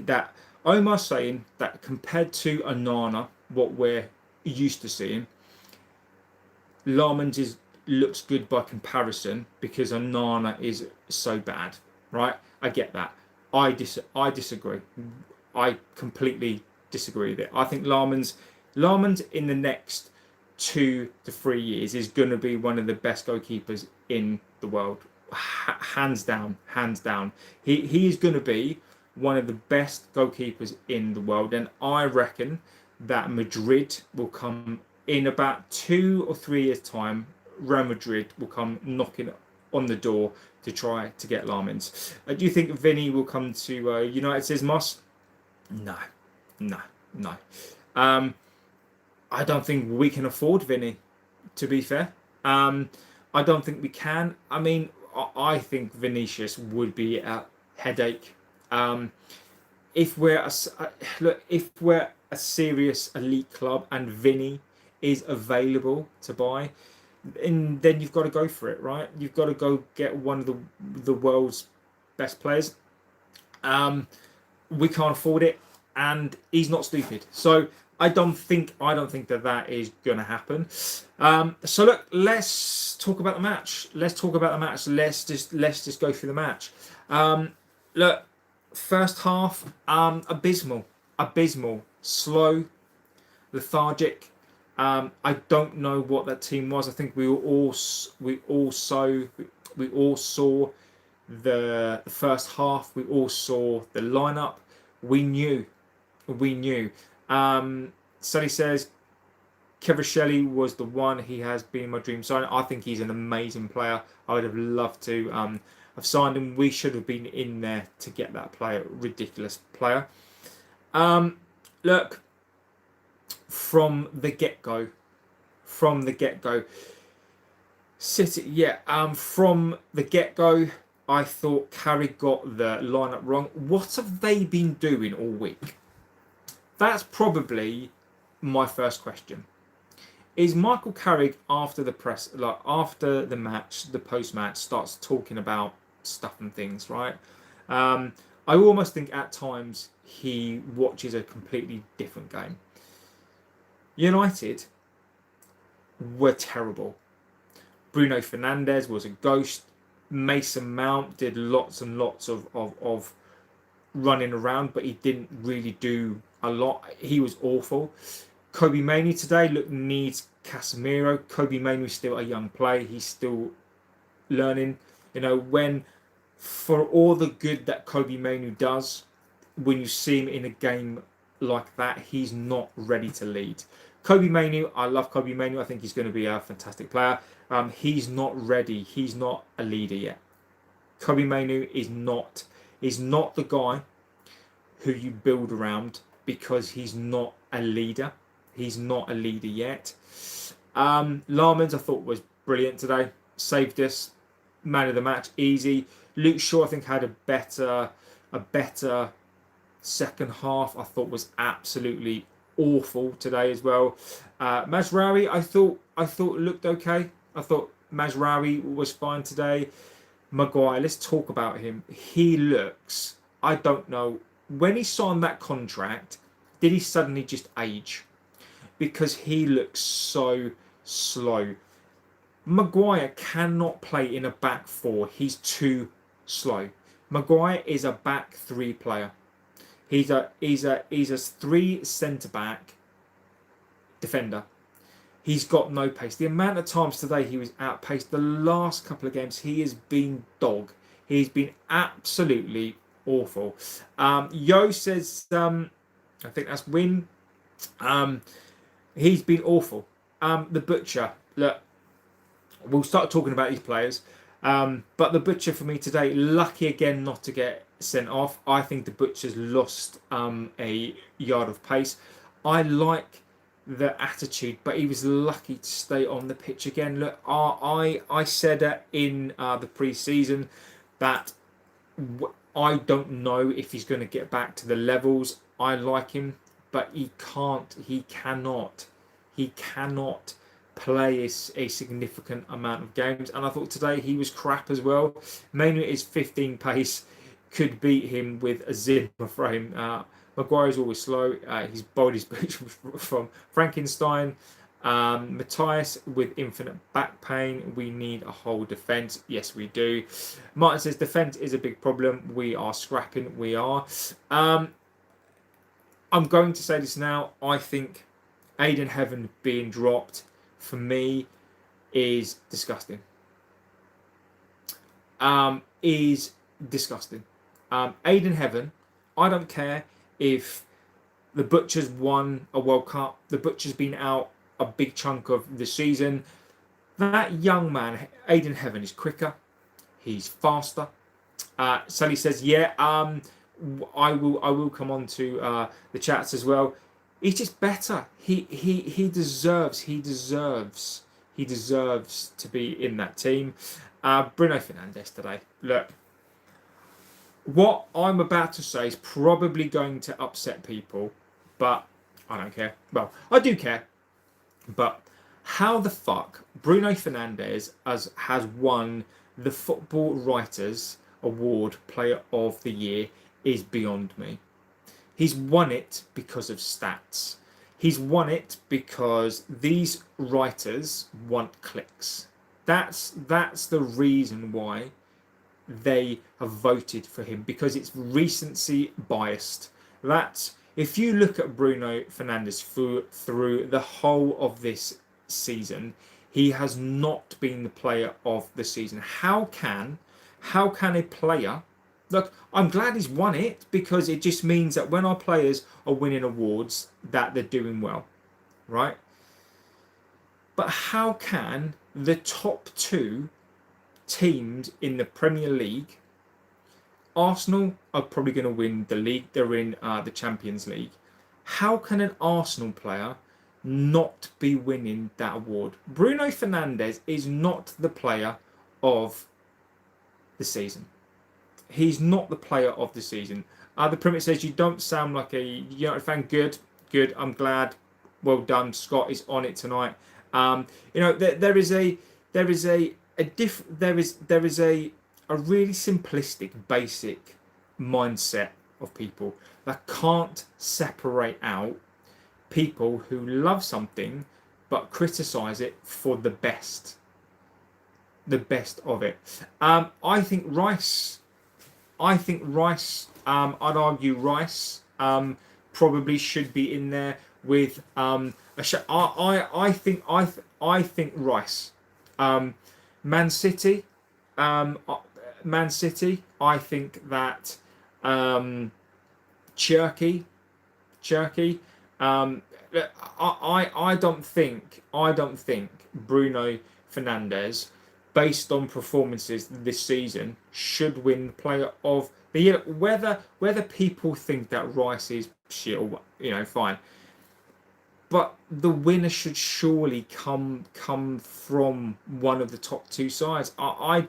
that Omar's saying that compared to Onana, what we're used to seeing, Larmans looks good by comparison because Onana is so bad, right? I get that. I disagree. I completely disagree with it. I think Larmans in the next 2 to 3 years is going to be one of the best goalkeepers in the world, hands down. He is going to be one of the best goalkeepers in the world, and I reckon that Madrid will come in about 2 or 3 years' time. Real Madrid will come knocking on the door to try to get Larmans. Do you think Vinny will come to United, says Moss? No. I don't think we can afford Vinny, to be fair. I don't think we can. I mean, I think Vinicius would be a headache. If we're a serious elite club and Vinny is available to buy, and then you've got to go for it, right? You've got to go get one of the world's best players. We can't afford it, and he's not stupid. So I don't think that is going to happen. So look, let's talk about the match. Let's just go through the match. Look, first half, abysmal, slow, lethargic. I don't know what that team was. I think we all saw the first half. We all saw the lineup. We knew. Sally says Kvaratskhelia was the one. He has been my dream signing. I think he's an amazing player. I would have loved to have signed him. We should have been in there to get that player. Ridiculous player. Look, from the get-go, City, yeah. From the get-go, I thought Carrick got the lineup wrong. What have they been doing all week? That's probably my first question. Is Michael Carrick after the match, the post-match, starts talking about stuff and things, right? I almost think at times he watches a completely different game. United were terrible. Bruno Fernandes was a ghost. Mason Mount did lots and lots of running around, but he didn't really do a lot. He was awful. Kobe Mainoo today needs Casemiro. Kobe Mainoo is still a young player. He's still learning. You know, for all the good that Kobe Mainoo does, when you see him in a game like that, he's not ready to lead. Kobe Mainoo, I love Kobe Mainoo. I think he's going to be a fantastic player. He's not ready. He's not a leader yet. Kobe Mainoo is not the guy who you build around, because he's not a leader. He's not a leader yet. Larmans, I thought, was brilliant today. Saved us. Man of the match, easy. Luke Shaw, I think, had a better second half. I thought was absolutely awful today as well. Mazraoui, I thought looked okay. I thought Mazraoui was fine today. Maguire, let's talk about him. He looks, I don't know, when he signed that contract, did he suddenly just age? Because he looks so slow. Maguire cannot play in a back four. He's too slow. Maguire is a back three player. He's a three centre back defender. He's got no pace. The amount of times today he was outpaced, the last couple of games, he has been dog. He's been absolutely awful. Yo says, I think that's Win. He's been awful. The Butcher, look, we'll start talking about these players. But the Butcher for me today, lucky again not to get sent off. I think the Butcher's lost a yard of pace. I like the attitude, but he was lucky to stay on the pitch again. Look, I said in the pre-season that I don't know if he's going to get back to the levels. I like him, but he cannot play a significant amount of games. And I thought today he was crap as well. Mainly his 15 pace could beat him with a Zimmer frame. Maguire is always slow. His body's from Frankenstein. Matthias with infinite back pain. We need a whole defence. Yes, we do. Martin says defence is a big problem. We are scrapping. We are. I'm going to say this now. I think Aiden Heaven being dropped for me is disgusting. Is disgusting. Aiden Heaven, I don't care if the Butcher's won a World Cup, the Butcher's been out a big chunk of the season. That young man, Aiden Heaven, is quicker, he's faster. Sally says, yeah, I will come on to the chats as well. He's just better. He deserves to be in that team. Bruno Fernandes today. Look, what I'm about to say is probably going to upset people, but I don't care. Well, I do care, but how the fuck Bruno Fernandes has won the Football Writers Award Player of the Year is beyond me. He's won it because of stats. He's won it because these writers want clicks. That's the reason why they have voted for him, because it's recency biased. That's, if you look at Bruno Fernandes through the whole of this season, he has not been the player of the season. How can a player, look, I'm glad he's won it, because it just means that when our players are winning awards, that they're doing well, right? But how can the top two teams in the Premier League, Arsenal are probably going to win the league, they're in the Champions League, how can an Arsenal player not be winning that award? Bruno Fernandes is not the player of the season. He's not the player of the season. The Primate says, you don't sound like a United fan. Good. I'm glad. Well done. Scott is on it tonight. There is a really simplistic, basic mindset of people that can't separate out people who love something but criticize it for the best of it. I think Rice. I'd argue Rice probably should be in there with I think Rice. Man City. I think that Cherky. I don't think Bruno Fernandes, based on performances this season, should win Player of the Year. Whether people think that Rice is shit or fine, but the winner should surely come from one of the top two sides. I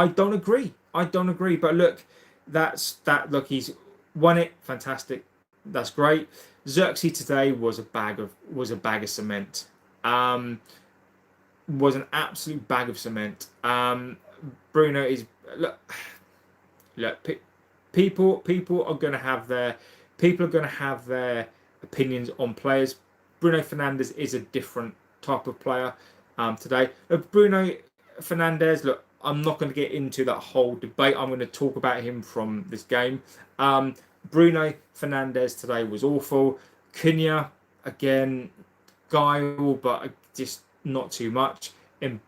don't agree. But look, Look, he's won it. Fantastic. That's great. Xerxes today was a bag of cement. Was an absolute bag of cement. Bruno is look. People are going to have their opinions on players. Bruno Fernandes is a different type of player today. Bruno Fernandes, look, I'm not going to get into that whole debate. I'm going to talk about him from this game. Bruno Fernandes today was awful. Cunha, again, guile, but just not too much. And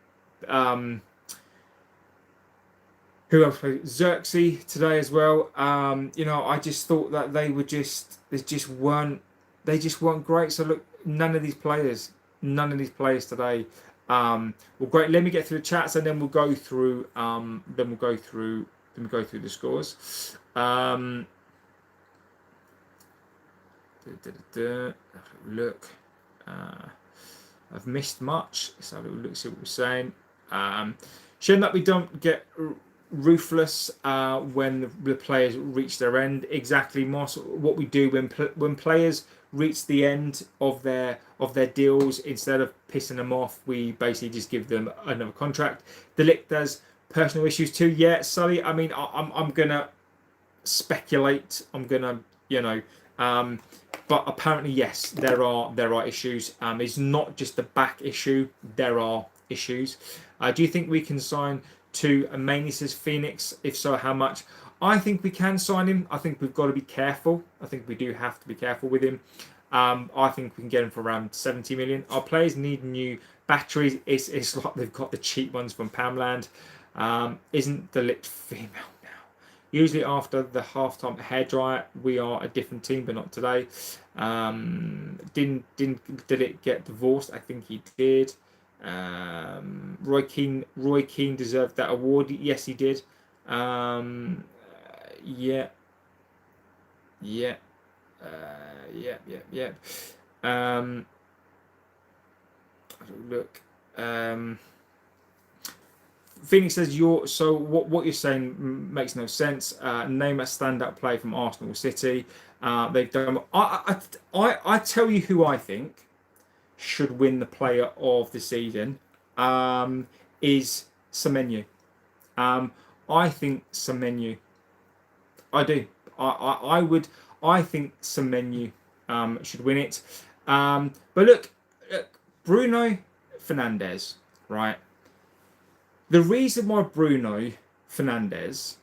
who else played? Xerxes today as well. I just thought that they just weren't great. So look, none of these players today. Well, great. Let me get through the chats and then we'll go through. Then we'll go through the scores. Look, I've missed much. Let's have a look. See what we're saying. Shame that we don't get ruthless when the players reach their end. Exactly, Moss. What we do when players reach the end of their deals, instead of pissing them off, we basically just give them another contract. De Ligt has personal issues too. Yeah, Sully. I mean, I'm gonna speculate. I'm gonna, but apparently yes, there are issues. It's not just the back issue. There are issues. Do you think we can sign to mainly says Phoenix? If so, how much? I think we can sign him. I think we've got to be careful. I think we do have to be careful with him. I think we can get him for around 70 million. Our players need new batteries. It's like they've got the cheap ones from Pamland. Isn't the lit female now? Usually after the halftime hairdryer, we are a different team, but not today. Did it get divorced? I think he did. Roy Keane deserved that award. Yes, he did. Yeah. Look. Phoenix says what you're saying makes no sense. Name a standout player from Arsenal City. They've done. I tell you who I think should win the player of the season is Semenyo. I think Semenyo. I do. I think Semenyo should win it. But look, Bruno Fernandes, right? The reason why Bruno Fernandes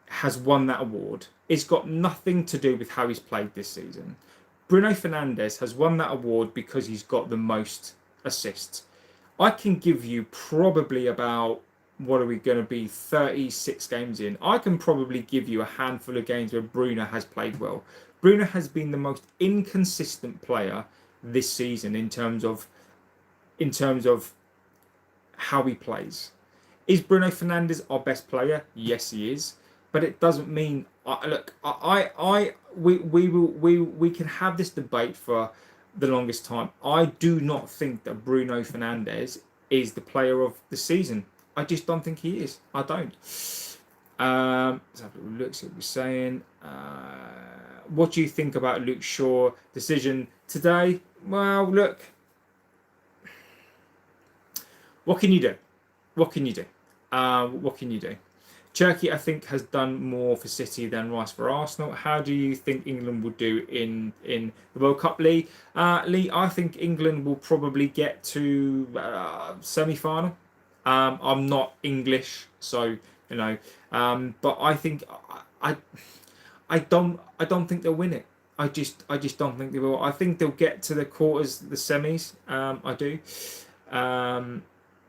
has won that award, it's got nothing to do with how he's played this season. Bruno Fernandes has won that award because he's got the most assists. I can give you probably about, what are we going to be, 36 games in. I can probably give you a handful of games where Bruno has played well. Bruno has been the most inconsistent player this season in terms of how he plays. Is Bruno Fernandes our best player? Yes, he is. But it doesn't mean. We can have this debate for the longest time. I do not think that Bruno Fernandes is the player of the season. I just don't think he is. I don't. Let's have a look. See what we're saying. What do you think about Luke Shaw decision today? Well, look. What can you do? What can you do? What can you do? Turkey, I think, has done more for City than Rice for Arsenal. How do you think England will do in the World Cup, Lee? Lee, I think England will probably get to semi-final. I'm not English, so but I think I don't think they'll win it. I just don't think they will. I think they'll get to the quarters, the semis. I do.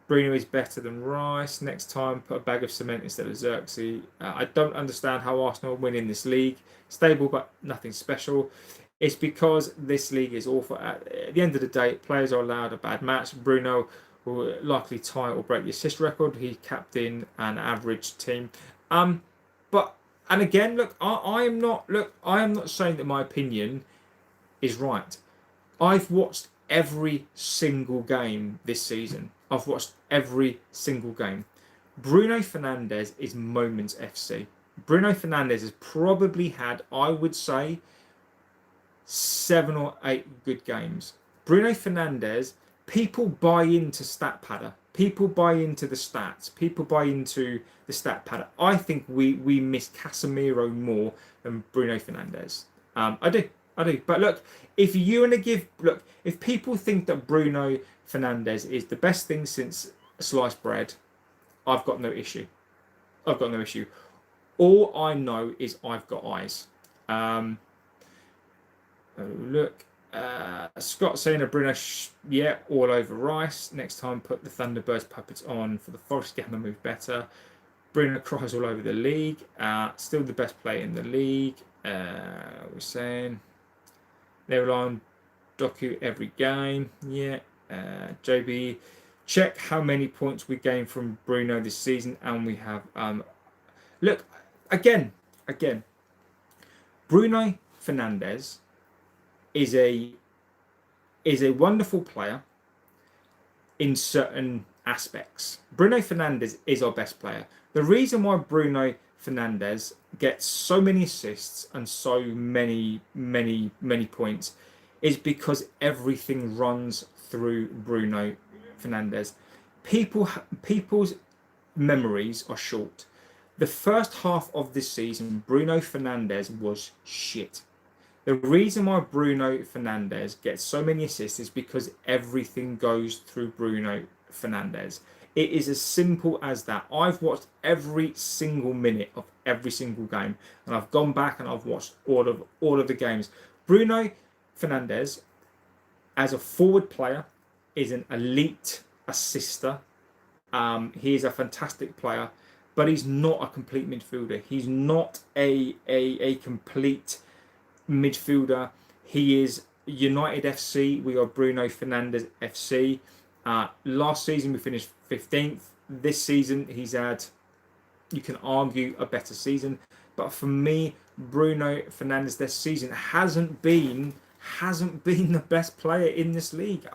Bruno is better than Rice. Next time, put a bag of cement instead of Xerxes. I don't understand how Arsenal win in this league. Stable, but nothing special. It's because this league is awful. At the end of the day, players are allowed a bad match. Bruno will likely tie or break the assist record. He captained an average team. And again, look, I am not saying that my opinion is right. I've watched every single game this season. I've watched every single game. Bruno Fernandes is moments FC. Bruno Fernandes has probably had, I would say, 7 or 8 good games. Bruno Fernandes, people buy into stat padder. People buy into the stats. People buy into the stat padder. I think we miss Casemiro more than Bruno Fernandes. I do. But look, if you want to if people think that Bruno Fernandes is the best thing since sliced bread, I've got no issue. I've got no issue. All I know is I've got eyes. Look, Scott saying a Bruno, yeah, all over Rice. Next time, put the Thunderbirds puppets on for the Forest game and move better. Bruno cries all over the league. Still the best player in the league. We're saying they rely on Doku every game. Yeah. JB, check how many points we gained from Bruno this season, and we have. Look, again, Bruno Fernandes is a wonderful player in certain aspects. Bruno Fernandes is our best player. The reason why Bruno Fernandes gets so many assists and so many points is because everything runs through Bruno Fernandes. People's memories are short. The first half of this season, Bruno Fernandes was shit. The reason why Bruno Fernandes gets so many assists is because everything goes through Bruno Fernandes. It is as simple as that. I've watched every single minute of every single game, and I've gone back and I've watched all of the games. Bruno Fernandes, as a forward player, is an elite assister. He is a fantastic player, but he's not a complete midfielder. He's not a complete midfielder. He is United FC. We are Bruno Fernandes FC. Last season we finished 15th. This season he's had, you can argue, a better season, but for me, Bruno Fernandes this season hasn't been the best player in this league.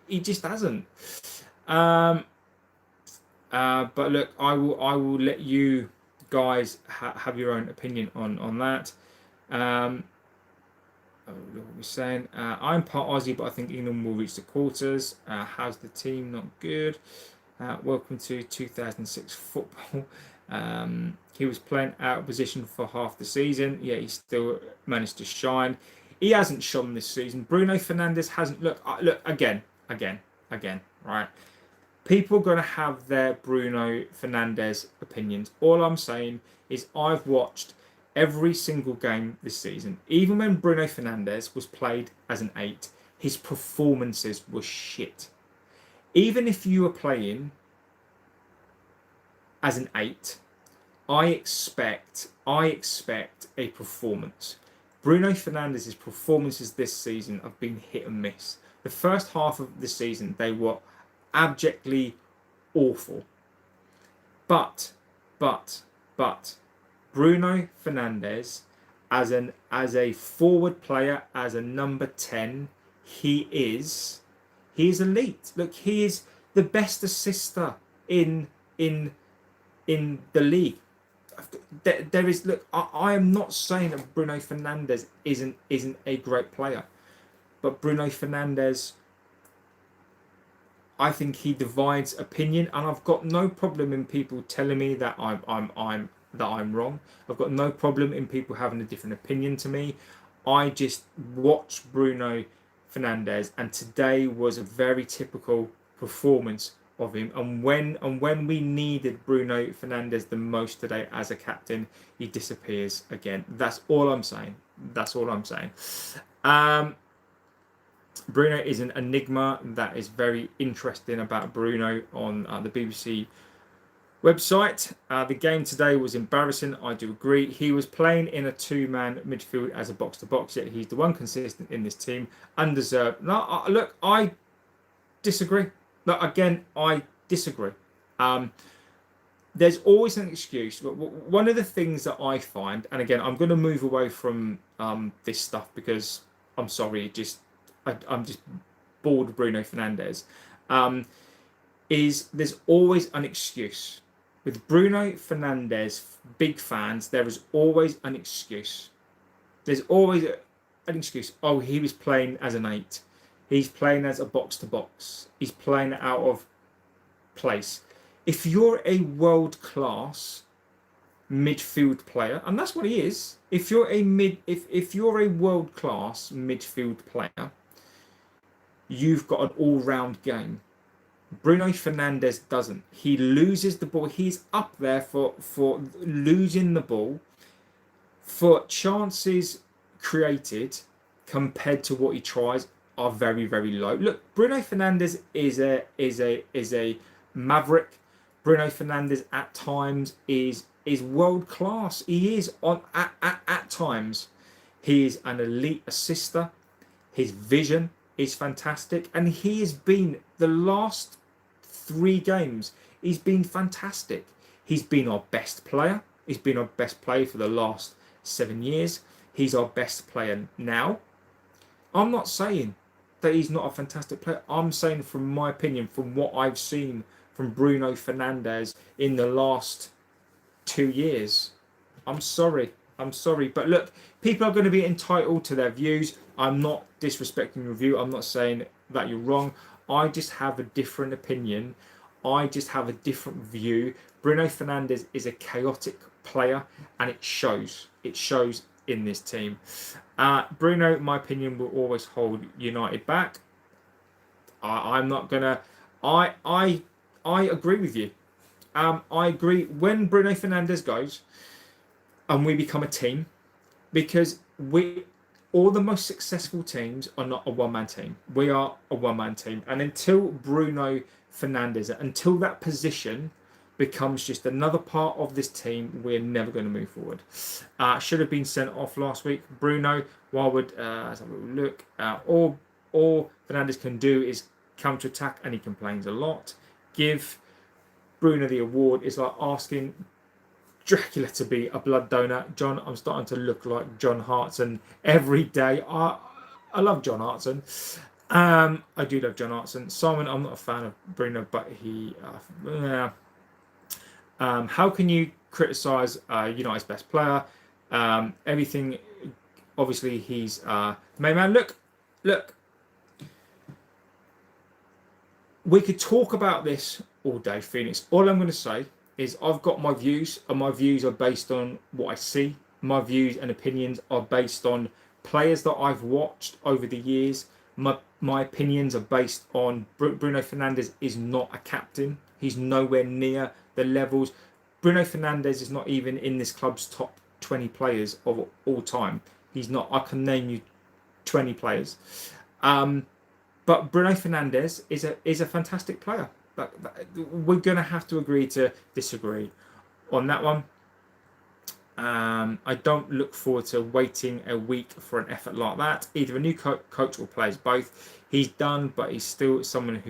He just hasn't. But look, I will let you guys have your own opinion on that. What we're saying, I'm part Aussie, but I think England will reach the quarters. How's the team? Not good. Welcome to 2006 football. He was playing out of position for half the season. Yeah, he still managed to shine. He hasn't shone this season. Bruno Fernandes hasn't. Look again. Right. People are going to have their Bruno Fernandes opinions. All I'm saying is I've watched every single game this season. Even when Bruno Fernandes was played as an 8, his performances were shit. Even if you were playing as an 8, I expect a performance. Bruno Fernandes' performances this season have been hit and miss. The first half of the season, they were abjectly awful. But Bruno Fernandes, as a forward player, as a number 10, he is elite. Look, he is the best assister in the league. There is, look, I am not saying that Bruno Fernandes isn't a great player, but Bruno Fernandes, I think he divides opinion, and I've got no problem in people telling me that I'm wrong. I've got no problem in people having a different opinion to me. I just watched Bruno Fernandes, and today was a very typical performance of him. And when we needed Bruno Fernandes the most today as a captain, he disappears again. That's all I'm saying. Bruno is an enigma. That is very interesting about Bruno on the BBC website. The game today was embarrassing. I do agree. He was playing in a 2-man midfield as a box-to-box, yet he's the one consistent in this team. Undeserved. No, look, I disagree. Look, again, I disagree. There's always an excuse. One of the things that I find, and again, I'm going to move away from this stuff because I'm sorry, I'm just bored of Bruno Fernandes. Is there's always an excuse. With Bruno Fernandes, big fans, there is always an excuse. There's always an excuse. Oh, he was playing as an 8. He's playing as a box to box. He's playing out of place. If you're a world class midfield player, and that's what he is. If you're a world class midfield player, you've got an all round game. Bruno Fernandes doesn't. He loses the ball. He's up there for losing the ball, for chances created compared to what he tries are very, very low. Look, Bruno Fernandes is a maverick. Bruno Fernandes at times is world class. He is at times. He is an elite assister. His vision is fantastic, and he has been the last 3 games. He's been fantastic. He's been our best player. He's been our best player for the last 7 years. He's our best player now. I'm not saying that he's not a fantastic player. I'm saying, from my opinion, from what I've seen from Bruno Fernandes in the last 2 years, I'm sorry. But look, people are going to be entitled to their views. I'm not disrespecting your view. I'm not saying that you're wrong. I just have a different opinion. I just have a different view. Bruno Fernandes is a chaotic player, and it shows. It shows in this team. Bruno, in my opinion, will always hold United back. I'm not gonna. I agree with you. I agree. When Bruno Fernandes goes, and we become a team, because all the most successful teams are not a one-man team. We are a one-man team, and until Bruno Fernandes, until that position becomes just another part of this team, we're never going to move forward. Should have been sent off last week. Bruno, why would let's have a look? All Fernandes can do is counter-attack, and he complains a lot. Give Bruno the award is like asking Dracula to be a blood donor. John, I'm starting to look like John Hartson every day. I love John Hartson. I do love John Hartson. Simon, I'm not a fan of Bruno, but he. How can you criticise United's best player? Everything. Obviously, he's main man. Look. We could talk about this all day, Phoenix. All I'm going to say is I've got my views, and my views are based on what I see. My views and opinions are based on players that I've watched over the years. My opinions are based on Bruno Fernandes is not a captain. He's nowhere near the levels. Bruno Fernandes is not even in this club's top 20 players of all time. He's not. I can name you 20 players. But Bruno Fernandes is a fantastic player. We're going to have to agree to disagree on that one. I don't look forward to waiting a week for an effort like that. Either a new coach or players both. He's done, but he's still someone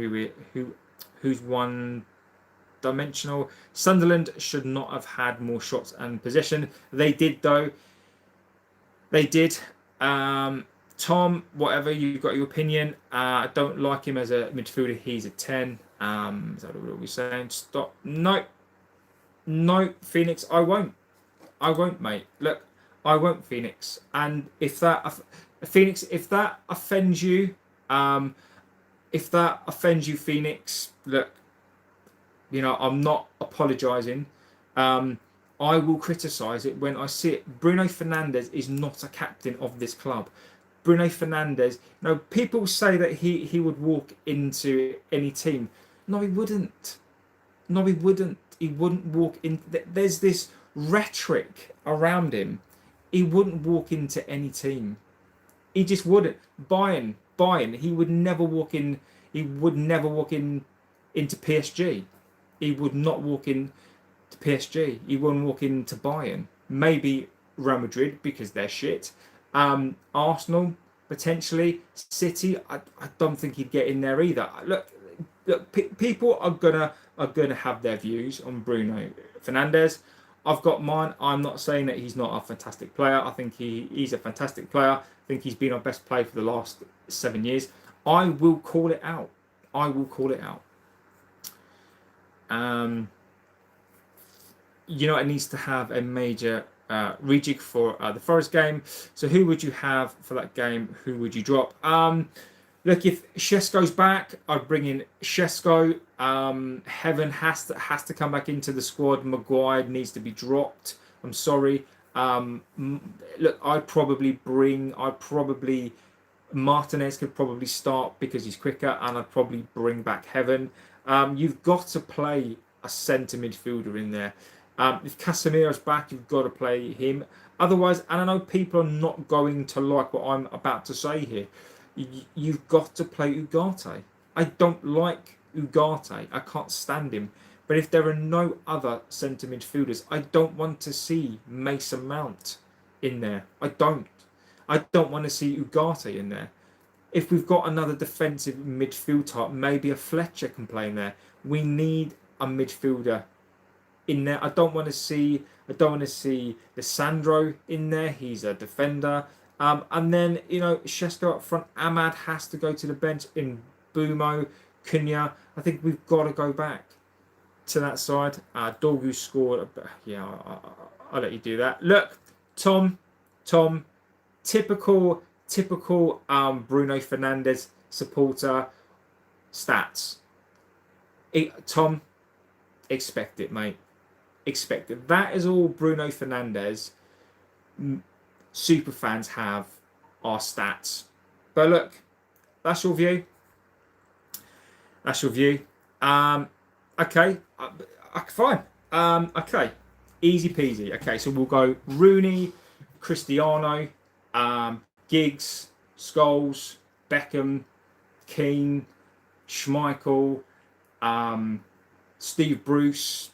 who's one-dimensional. Sunderland should not have had more shots and possession. They did, though. They did. Tom, whatever, you've got your opinion. I don't like him as a midfielder. He's a 10. Is that what we're saying? Stop. No, Phoenix, I won't, mate. Look, I won't, Phoenix. And if that offends you, Phoenix, look, I'm not apologising. I will criticise it when I see it. Bruno Fernandes is not a captain of this club. Bruno Fernandes, people say that he would walk into any team. No, he wouldn't. He wouldn't walk in. There's this rhetoric around him. He wouldn't walk into any team. He just wouldn't. Bayern. He would never walk in. He would never walk in into PSG. He would not walk in to PSG. He wouldn't walk into Bayern. Maybe Real Madrid because they're shit. Arsenal potentially. City. I don't think he'd get in there either. Look, people are gonna have their views on Bruno Fernandes. I've got mine. I'm not saying that he's not a fantastic player. I think he's a fantastic player. I think he's been our best player for the last 7 years. I will call it out. United needs to have a major rejig for the Forest game. So who would you have for that game? Who would you drop? Look, if Shesko's back, I'd bring in Shesko. Heaven has to come back into the squad. Maguire needs to be dropped. I'm sorry. Look, Martinez could probably start because he's quicker, and I'd probably bring back Heaven. You've got to play a centre midfielder in there. If Casemiro's back, you've got to play him. Otherwise, and I know people are not going to like what I'm about to say here, you've got to play Ugarte. I don't like Ugarte. I can't stand him. But if there are no other centre midfielders, I don't want to see Mason Mount in there. I don't want to see Ugarte in there. If we've got another defensive midfield type, maybe a Fletcher can play in there. We need a midfielder in there. I don't want to see Lissandro in there. He's a defender. And then, Shesko up front. Ahmad has to go to the bench in Bumo, Cunha. I think we've got to go back to that side. Dorgu scored. Yeah, I'll let you do that. Look, Tom, typical Bruno Fernandes supporter stats. Tom, expect it, mate. Expect it. That is all Bruno Fernandes super fans have, are stats. But look, that's your view. Okay, fine. Okay, easy peasy. Okay, so we'll go Rooney, Cristiano, Giggs, Scholes, Beckham, Keane, Schmeichel, Steve Bruce,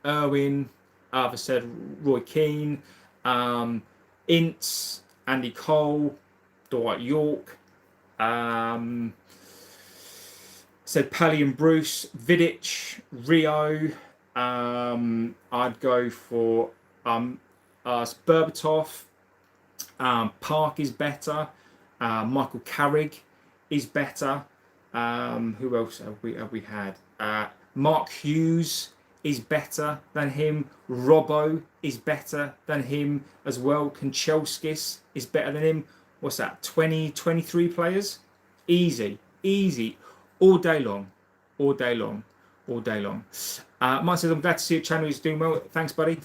Irwin, I've said Roy Keane, Ince, Andy Cole, Dwight York, said Pally and Bruce, Vidic, Rio. I'd go for Berbatov. Park is better. Michael Carrick is better. Who else have we had? Mark Hughes is better than him. Robbo is better than him as well. Kanchelskis is better than him. What's that? 23 players? Easy. All day long. Mike says, I'm glad to see your channel is doing well. Thanks, buddy.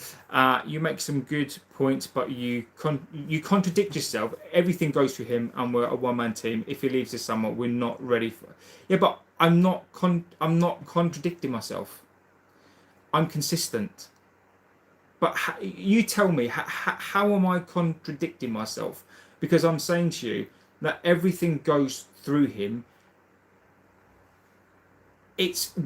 You make some good points, but you contradict yourself. Everything goes through him, and we're a one-man team. If he leaves this summer, we're not ready for. Yeah, but I'm not contradicting myself. I'm consistent. But you tell me, how am I contradicting myself? Because I'm saying to you that everything goes through him.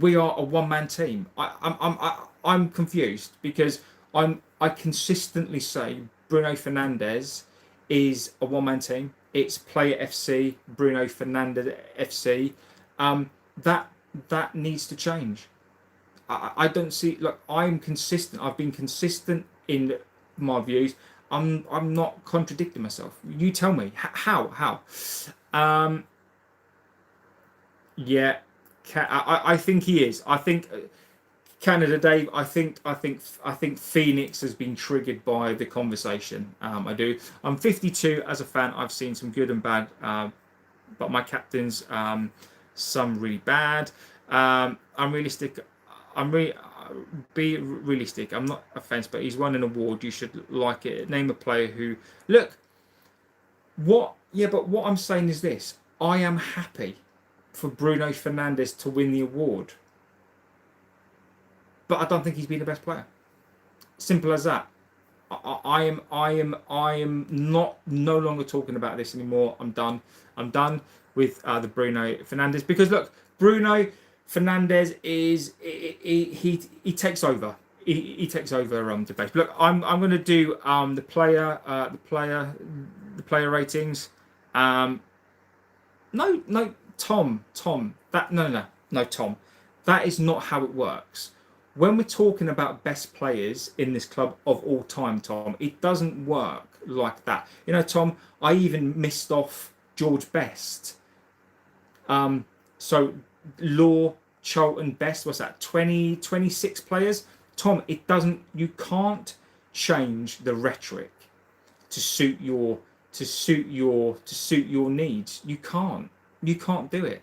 We are a one-man team. I'm confused because I consistently say Bruno Fernandes is a one-man team. It's player FC, Bruno Fernandes FC. That needs to change. I don't see. Look, I'm consistent. I've been consistent in my views. I'm not contradicting myself. You tell me how. Yeah. I think he is. I think Canada Dave. I think Phoenix has been triggered by the conversation. I do. I'm 52 as a fan. I've seen some good and bad, but my captains, some really bad. I'm realistic. Be realistic. I'm not offensive, but he's won an award. You should like it. Name a player who look. What? Yeah, but what I'm saying is this. I am happy for Bruno Fernandes to win the award, but I don't think he's been the best player. Simple as that. I am no longer talking about this anymore. I'm done with the Bruno Fernandes, because look, Bruno Fernandes is he takes over. He takes over debate. Look, I'm going to do the player ratings. No. Tom, Tom, that is not how it works. When we're talking about best players in this club of all time, Tom, it doesn't work like that. Tom, I even missed off George Best. So Law, Charlton, Best, what's that? 26 players. Tom, it doesn't. You can't change the rhetoric to suit your needs. You can't do it.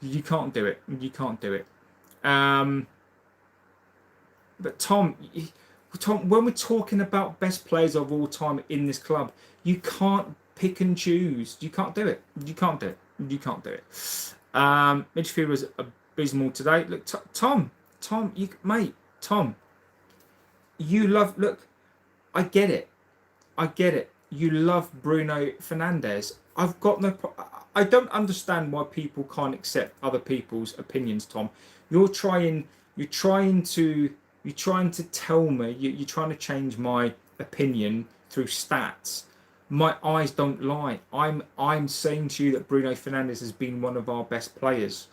You can't do it. You can't do it. But Tom, when we're talking about best players of all time in this club, you can't pick and choose. You can't do it. You can't do it. You can't do it. Midfield was abysmal today. Look, Tom, you love. Look, I get it. You love Bruno Fernandes. I've got no. I don't understand why people can't accept other people's opinions, Tom. You're trying to tell me. You're trying to change my opinion through stats. My eyes don't lie. I'm saying to you that Bruno Fernandes has been one of our best players.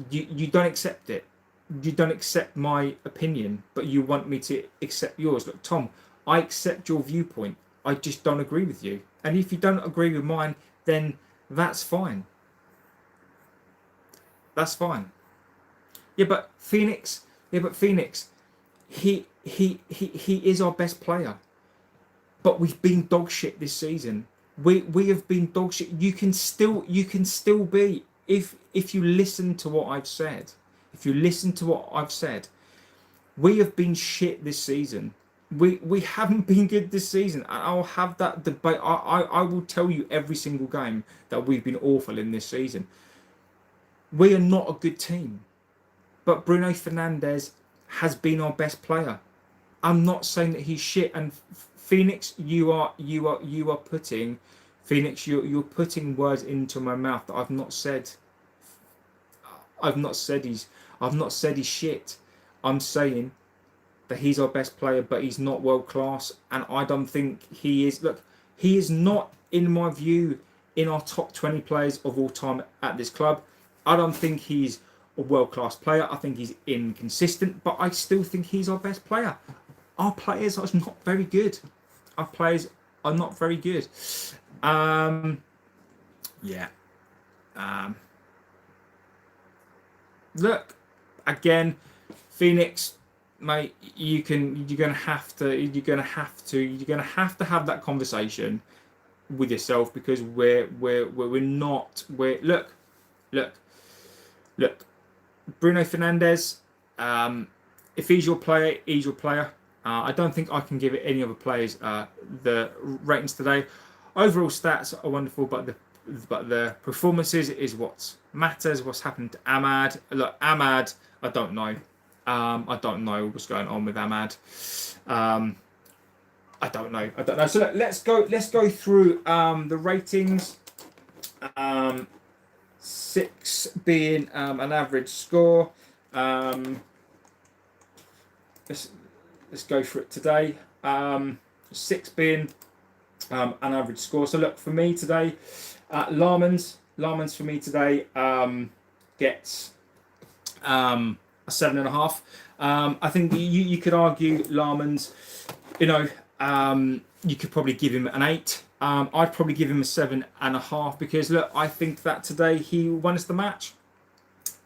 You don't accept it. You don't accept my opinion, but you want me to accept yours. Look, Tom, I accept your viewpoint. I just don't agree with you. And if you don't agree with mine, then that's fine. That's fine. Yeah, but Phoenix. He is our best player. But we've been dog shit this season. We have been dog shit. You can still be, if you listen to what I've said. If you listen to what I've said, we have been shit this season. We haven't been good this season. And I'll have that debate. I will tell you every single game that we've been awful in this season. We are not a good team. But Bruno Fernandes has been our best player. I'm not saying that he's shit. And Phoenix, you are putting, Phoenix, you're putting words into my mouth that I've not said. I've not said he's shit. I'm saying that he's our best player, but he's not world class, and I don't think he is. Look, he is not, in my view, in our top 20 players of all time at this club. I don't think he's a world class player. I think he's inconsistent, but I still think he's our best player. Our players are not very good. Our players are not very good. Look, again, Phoenix, mate, you're gonna have to have that conversation with yourself, because look, Bruno Fernandes, if he's your player, he's your player. I don't think I can give it any other players the ratings today. Overall stats are wonderful, but the performances is what matters. What's happened to Ahmad? Look, Ahmad, I don't know. I don't know what's going on with Ahmad. I don't know. So let's go through the ratings. 6 being an average score. Let's go for it today. 6 being an average score. So look, for me today, Larmans for me today gets a 7.5. I think you could argue Larmans, you could probably give him an 8. I'd probably give him a 7.5, because look, I think that today he won us the match.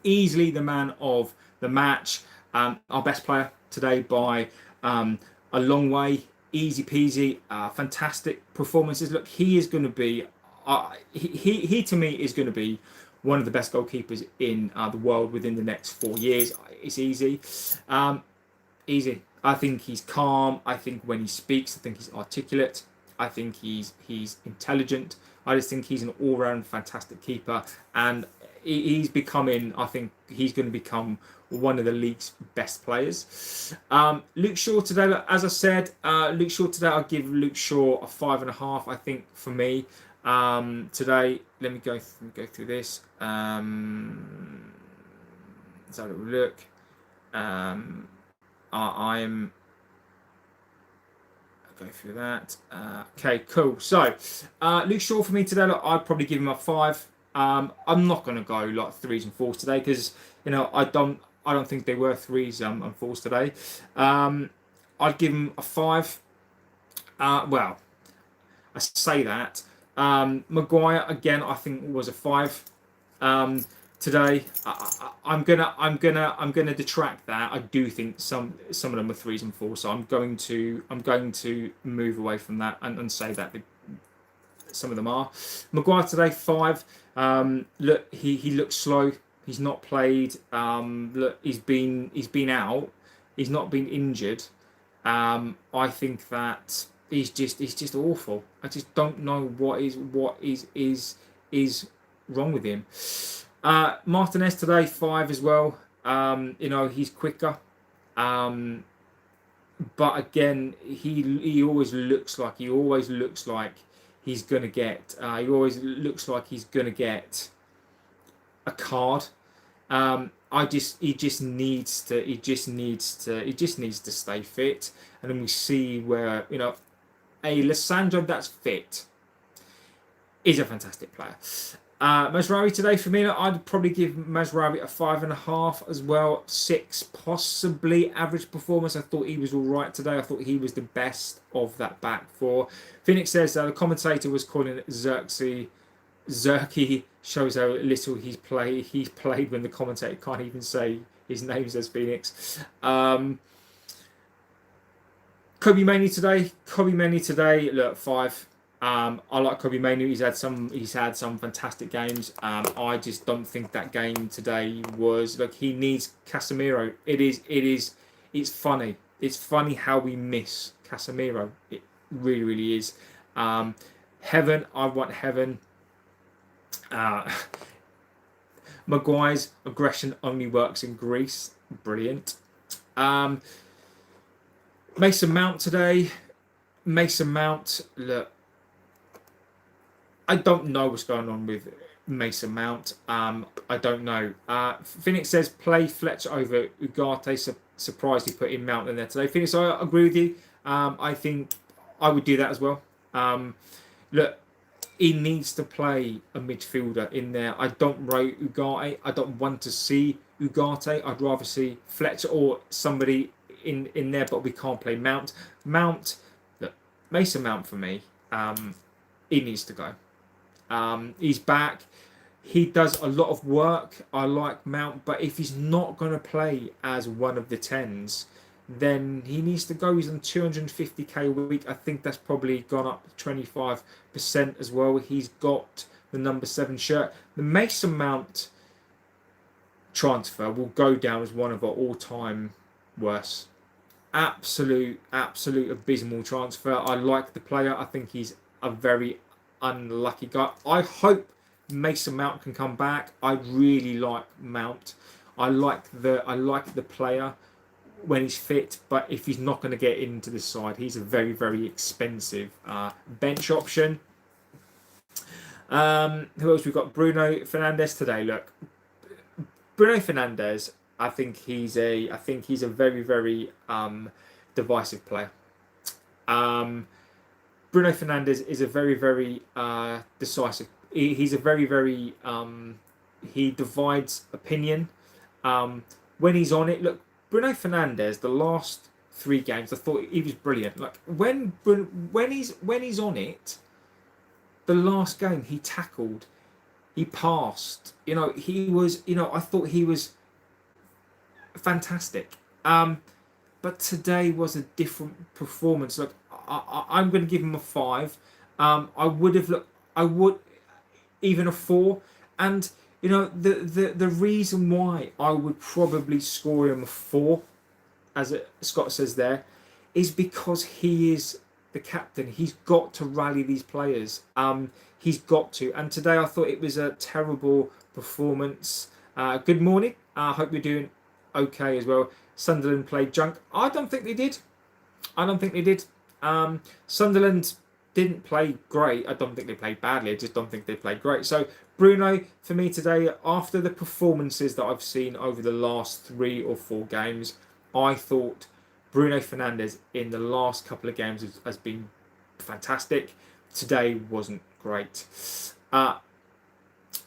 Easily the man of the match. Our best player today by a long way. Easy peasy. Fantastic performances. Look, he is going to be, he to me is going to be one of the best goalkeepers in the world within the next 4 years. It's easy. Easy. I think he's calm. I think when he speaks, I think he's articulate. I think he's intelligent. I just think he's an all-round fantastic keeper, and he's becoming, I think he's going to become one of the league's best players. Luke Shaw today, as I said, Luke Shaw today, I'll give Luke Shaw a 5.5. I think for me today, let me go through this. Let's have a look. I'm go through that. Okay, cool. So Luke Shaw for me today, look, I'd probably give him a 5. I'm not going to go like 3s and 4s today, because I don't think they were 3s and 4s today. I'd give him a 5. Well, I say that. Maguire again, I think was a 5. today. I'm gonna detract that. I do think some of them are 3s and 4s, so I'm going to move away from that and say that some of them are. Maguire today 5. Look, he looks slow. He's not played. Look, he's been out. He's not been injured. I think that he's just awful. I just don't know what is wrong with him. Martinez today 5 as well. He's quicker. But again, he always looks like he's gonna get. He always looks like he's gonna get a card. He just needs to stay fit, and then we see where a Lissandro that's fit is a fantastic player. Mazraoui today for me, I'd probably give Mazraoui a 5.5 as well. 6 possibly average performance. I thought he was all right today. I thought he was the best of that back four. Phoenix says the commentator was calling it Xerxes. Zerky shows how little he's played when the commentator can't even say his name, says Phoenix. Kobe Mainoo today. Look, 5. I like Kobe Mainoo. He's had some fantastic games. I just don't think that game today was. Look, he needs Casemiro. It's funny. It's funny how we miss Casemiro. It really, really is. Heaven. I want Heaven. Maguire's aggression only works in Greece. Brilliant. Mason Mount today. Mason Mount. Look, I don't know what's going on with Mason Mount. I don't know. Phoenix says play Fletcher over Ugarte. Surprised he put in Mount in there today. Phoenix, I agree with you. I think I would do that as well. Look, he needs to play a midfielder in there. I don't rate Ugarte. I don't want to see Ugarte. I'd rather see Fletcher or somebody in there, but we can't play Mount. Look, Mason Mount for me, he needs to go. He's back. He does a lot of work. I like Mount, but if he's not going to play as one of the 10s, then he needs to go. He's on 250k a week. I think that's probably gone up 25% as well. He's got the number 7 shirt. The Mason Mount transfer will go down as one of our all-time worst. Absolute abysmal transfer. I like the player. I think he's a very unlucky guy. I hope Mason Mount can come back. I really like Mount. I like the player when he's fit, but if he's not going to get into this side, he's a very, very expensive bench option. Who else we've got? Bruno Fernandes today. Look, Bruno Fernandes. I think he's a very, very divisive player. Bruno Fernandes is a very, very decisive. He's a very, very he divides opinion. When he's on it, look, Bruno Fernandes, the last 3 games, I thought he was brilliant. Like when he's on it, the last game he tackled, he passed. He was. I thought he was fantastic. But today was a different performance. Look, I'm going to give him a 5. I would even a 4, and the reason why I would probably score him a 4, as Scott says there, is because he is the captain. He's got to rally these players. He's got to. And today I thought it was a terrible performance. Good morning. I hope you're doing okay as well. Sunderland played junk. I don't think they did. Sunderland didn't play great. I don't think they played badly. I just don't think they played great. So Bruno, for me today, after the performances that I've seen over the last 3 or 4 games, I thought Bruno Fernandes in the last couple of games has been fantastic. Today wasn't great.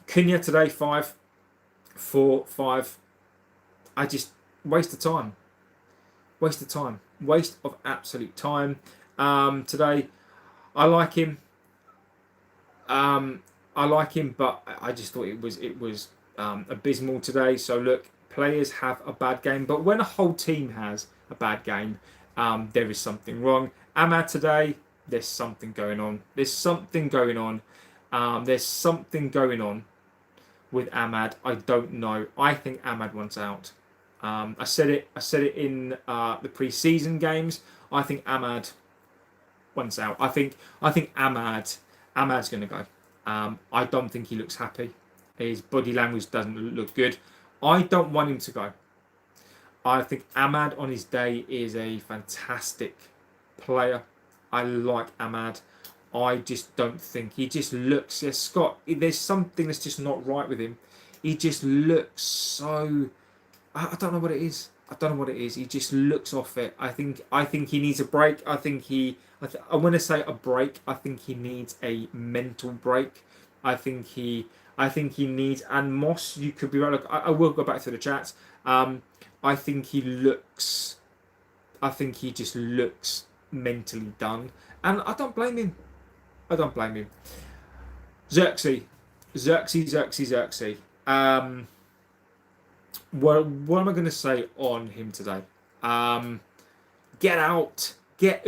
Cunha today 5, 4, 5. I just waste of time. Waste of absolute time. Today, I like him. But I just thought it was abysmal today. So look, players have a bad game, but when a whole team has a bad game, there is something wrong. Ahmad today, there's something going on. There's something going on. There's something going on with Ahmad. I don't know. I think Ahmad wants out. I said it. I said it in the pre-season games. I think Ahmad wants out. I think Ahmad's going to go. I don't think he looks happy. His body language doesn't look good. I don't want him to go. I think Ahmad on his day is a fantastic player. I like Ahmad. I just don't think he just looks. Yes, Scott. There's something that's just not right with him. He just looks so. I don't know what it is. I don't know what it is. He just looks off it. I think he needs a break. I think he. I want to say a break. I think he needs a mental break. I think he needs. And Moss, you could be right. Look, I will go back to the chats. I think he looks. I think he just looks mentally done, and I don't blame him. I don't blame him. Xerxes. What am I going to say on him today? Get out. Get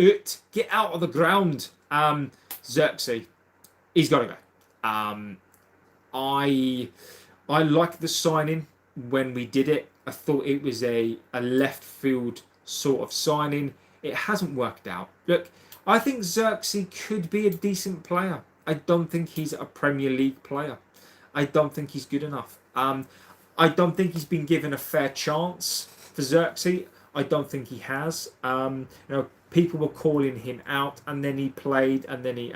out of the ground. Xerxes. He's got to go. I like the signing when we did it. I thought it was a left field sort of signing. It hasn't worked out. Look, I think Xerxes could be a decent player. I don't think he's a Premier League player. I don't think he's good enough. I don't think he's been given a fair chance for Xerxes. I don't think he has. People were calling him out, and then he played, and then he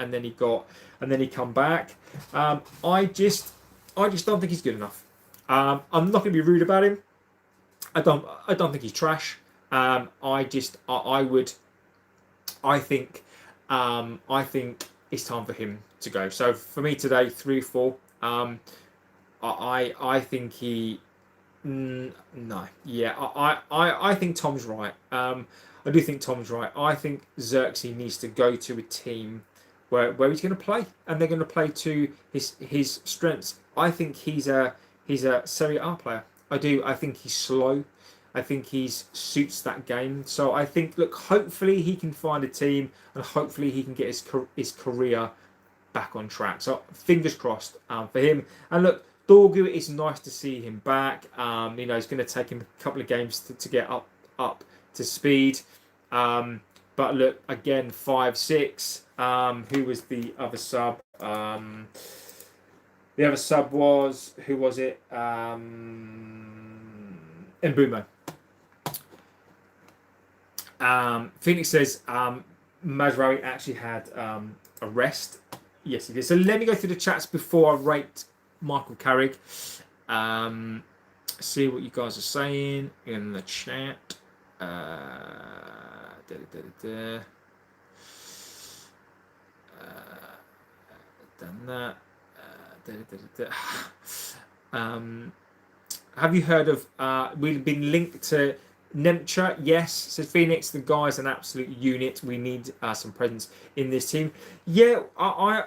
come back. I just don't think he's good enough. I'm not going to be rude about him. I don't think he's trash. I think it's time for him to go. So for me today, 3-4. I think he. No, yeah, I think Tom's right. I do think Tom's right. I think Xerxes needs to go to a team where he's going to play, and they're going to play to his strengths. I think he's a Serie A player. I do. I think he's slow. I think he suits that game. So I think, look, hopefully he can find a team, and hopefully he can get his career back on track. So fingers crossed for him. And look, Dorgu, it's nice to see him back. It's going to take him a couple of games to get up to speed. But look, again, 5-6. Who was the other sub? The other sub was, who was it? Mbumo. Phoenix says Mazraoui actually had a rest. Yes, he did. So let me go through the chats before I rate Michael Carrick. See what you guys are saying in the chat. Done that. Have you heard of? We've been linked to Nemcha. Yes, says Phoenix. The guy's an absolute unit. We need some presence in this team. Yeah, I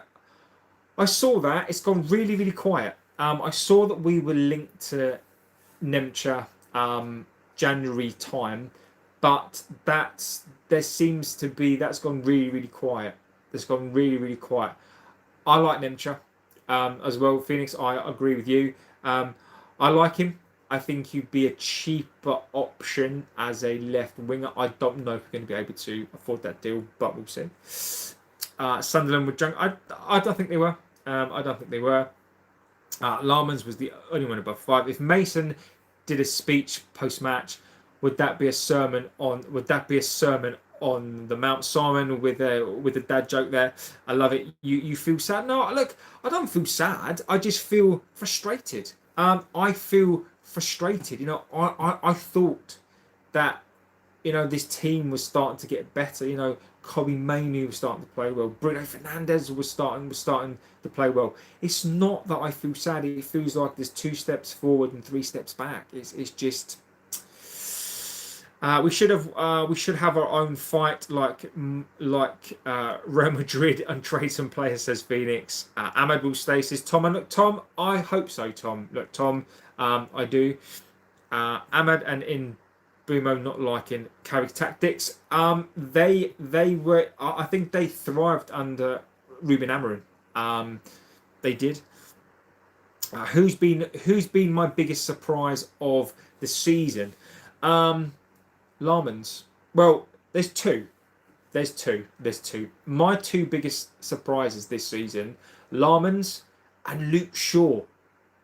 saw that. It's gone really, really quiet. I saw that we were linked to Nemcha January time, but that's gone really, really quiet. It's gone really, really quiet. I like Nemcha as well, Phoenix. I agree with you. I like him. I think he'd be a cheaper option as a left winger. I don't know if we're going to be able to afford that deal, but we'll see. Sunderland with junk. I don't think they were. Larmans was the only one above 5. If Mason did a speech post-match, would that be a sermon on the Mount Simon with a dad joke there? I love it. You feel sad? No, look, I don't feel sad. I just feel frustrated. I feel frustrated. I thought that this team was starting to get better. Kobe Mainoo was starting to play well. Bruno Fernandes was starting to play well. It's not that I feel sad. It feels like there's 2 steps forward and 3 steps back. It's just We should have our own fight like Real Madrid and trade some players, says Phoenix. Ahmed will stay, says Tom. And look, Tom, I hope so, Tom. Look, Tom, I do. Ahmed and in Bumo not liking Carrick tactics. They were. I think they thrived under Ruben Amorim. They did. Who's been my biggest surprise of the season? Larmans. Well, there's two. There's two. My two biggest surprises this season: Larmans and Luke Shaw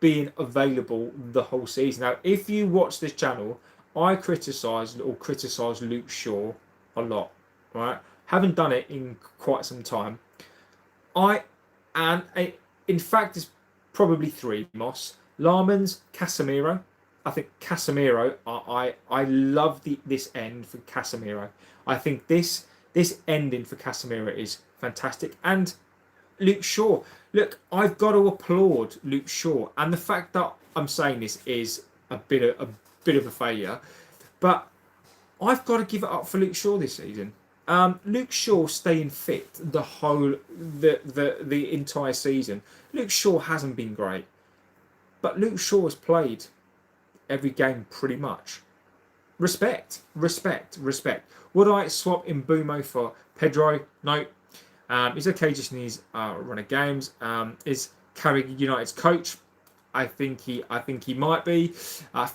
being available the whole season. Now, if you watch this channel, I criticise Luke Shaw a lot. Right? Haven't done it in quite some time. In fact, it's probably three. Moss, Larmans, Casemiro. I think Casemiro. I love this end for Casemiro. I think this ending for Casemiro is fantastic. And Luke Shaw. Look, I've got to applaud Luke Shaw, and the fact that I'm saying this is a bit of a failure, but I've got to give it up for Luke Shaw this season. Luke Shaw staying fit the entire season. Luke Shaw hasn't been great, but Luke Shaw has played every game pretty much. Respect. Would I swap in Bumo for Pedro? No. He's okay just in his run of games. Is Carrick United's coach? I think he might be.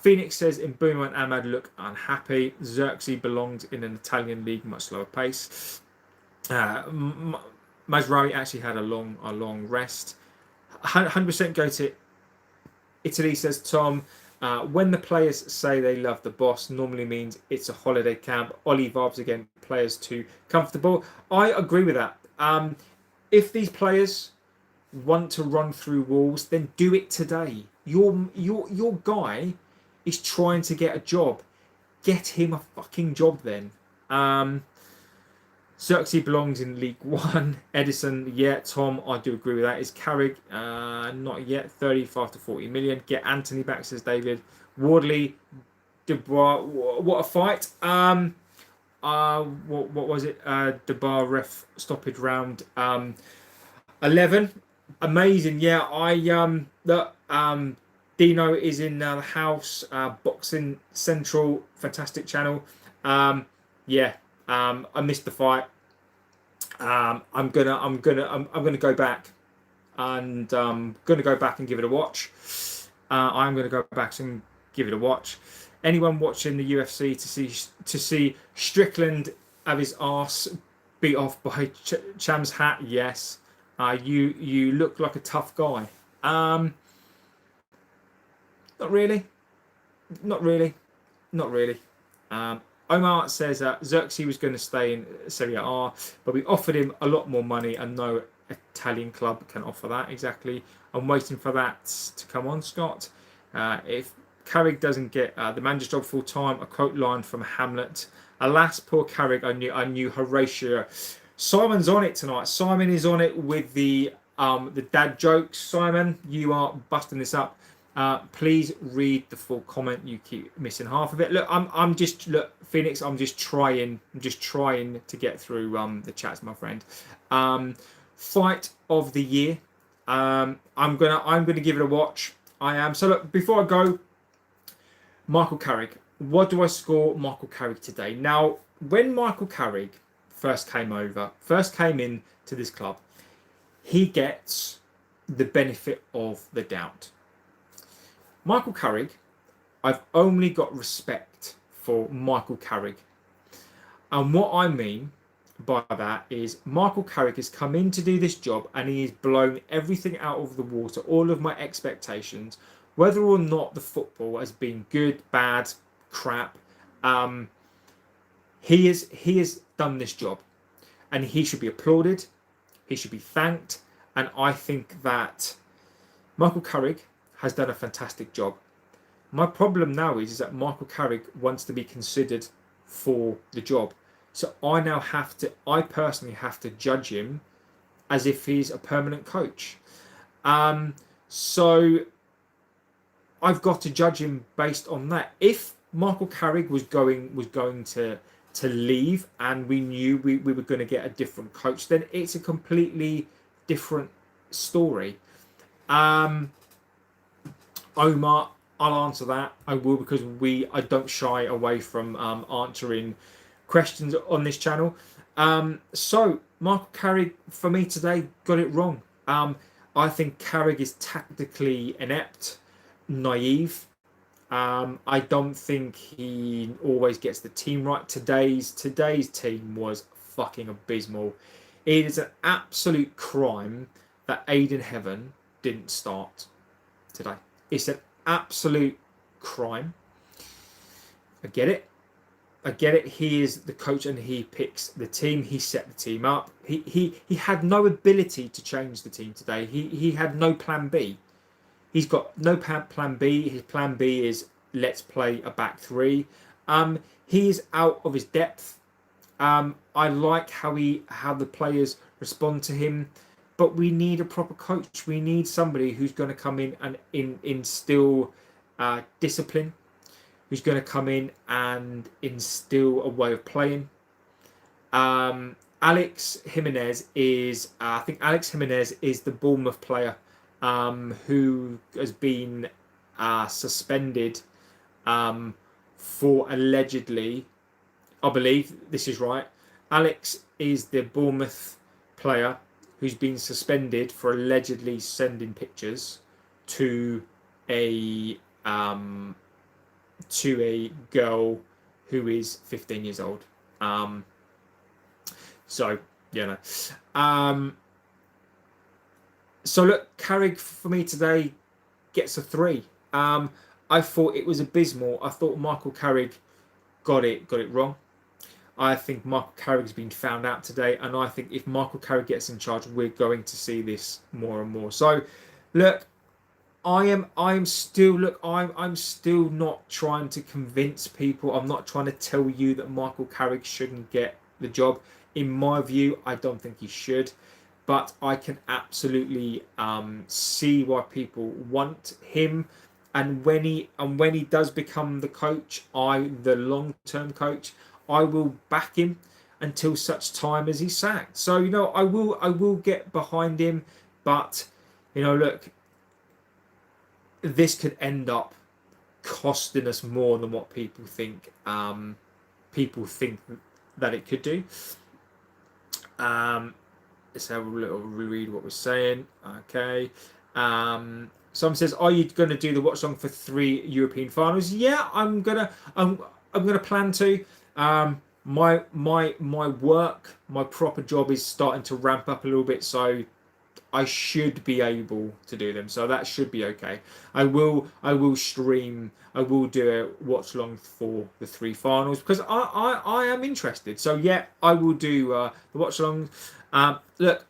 Phoenix says in Bumo and Ahmad look unhappy. Xerxes belongs in an Italian league, much slower pace. Mazraoui actually had a long rest. 100% go to Italy, says Tom. When the players say they love the boss, normally means it's a holiday camp. Ollie vibes again, players too comfortable. I agree with that. If these players want to run through walls, then do it today. Your guy is trying to get a job. Get him a fucking job then. Xerxes belongs in League One. Edison, yeah. Tom, I do agree with that. Is Carrick not yet? 35 to 40 million. Get Anthony back, says David. Wardley, Dubois, what a fight. What was it? Dubois ref stoppage round 11. Amazing, yeah. Dino is in the house. Boxing Central, fantastic channel. I missed the fight. I'm gonna go back and give it a watch. I'm gonna go back and give it a watch. Anyone watching the UFC to see Strickland have his arse beat off by Cham's hat? Yes. You look like a tough guy. Not really. Omar says Xerxes was going to stay in Serie A, but we offered him a lot more money, and no Italian club can offer that. Exactly. I'm waiting for that to come on, Scott. If Carrick doesn't get the manager's job full time, a quote line from Hamlet. Alas, poor Carrick. I knew Horatio. Simon's on it tonight. Simon is on it with the dad jokes. Simon, you are busting this up. Please read the full comment. You keep missing half of it. Look, Phoenix. I'm just trying to get through the chats, my friend. Fight of the year. I'm gonna give it a watch. I am. So look, before I go, Michael Carrick. What do I score Michael Carrick today? Now, when Michael Carrick first came in to this club, he gets the benefit of the doubt. Michael Carrick, I've only got respect for Michael Carrick. And what I mean by that is Michael Carrick has come in to do this job and he has blown everything out of the water, all of my expectations, whether or not the football has been good, bad, crap. He has done this job and he should be applauded. He should be thanked. And I think that Michael Carrick has done a fantastic job. My problem now is that Michael Carrick wants to be considered for the job. So I personally have to judge him as if he's a permanent coach. So I've got to judge him based on that. If Michael Carrick was going to leave, and we knew we were going to get a different coach, then it's a completely different story. Omar, I'll answer that. I will, because I don't shy away from answering questions on this channel. So Michael Carrick, for me today, got it wrong. I think Carrick is tactically inept, naive. I don't think he always gets the team right. Today's team was fucking abysmal. It is an absolute crime that Aiden Heaven didn't start today. It's an absolute crime. I get it. He is the coach and he picks the team. He set the team up. He had no ability to change the team today. He had no plan B. He's got no plan B. His plan B is let's play a back three. He is out of his depth. I like how the players respond to him, but we need a proper coach. We need somebody who's going to come in and instill discipline, who's going to come in and instill a way of playing. Alex Jimenez is, I think Alex Jimenez is the Bournemouth player who has been suspended for allegedly, I believe this is right. Alex is the Bournemouth player who's been suspended for allegedly sending pictures to a girl who is 15 years old. So you know. So look, Carrick for me today gets a 3. I thought it was abysmal. I thought Michael Carrick got it wrong. I think Michael Carrick's been found out today, and I think if Michael Carrick gets in charge, we're going to see this more and more. So, look, I'm still not trying to convince people. I'm not trying to tell you that Michael Carrick shouldn't get the job. In my view, I don't think he should, but I can absolutely see why people want him. And when he does become the coach, the long-term coach, I will back him until such time as he's sacked. So you know, I will get behind him, but you know, look, this could end up costing us more than what people think. People think that it could do. Let's have a little reread what we're saying. Okay. Someone says, "Are you going to do the watch along for 3 European finals?" Yeah, I'm gonna plan to. My work, my proper job is starting to ramp up a little bit, so I should be able to do them. So that should be okay. I will stream. I will do a watch along for the 3 finals because I am interested. So yeah, I will do the watch along. Look,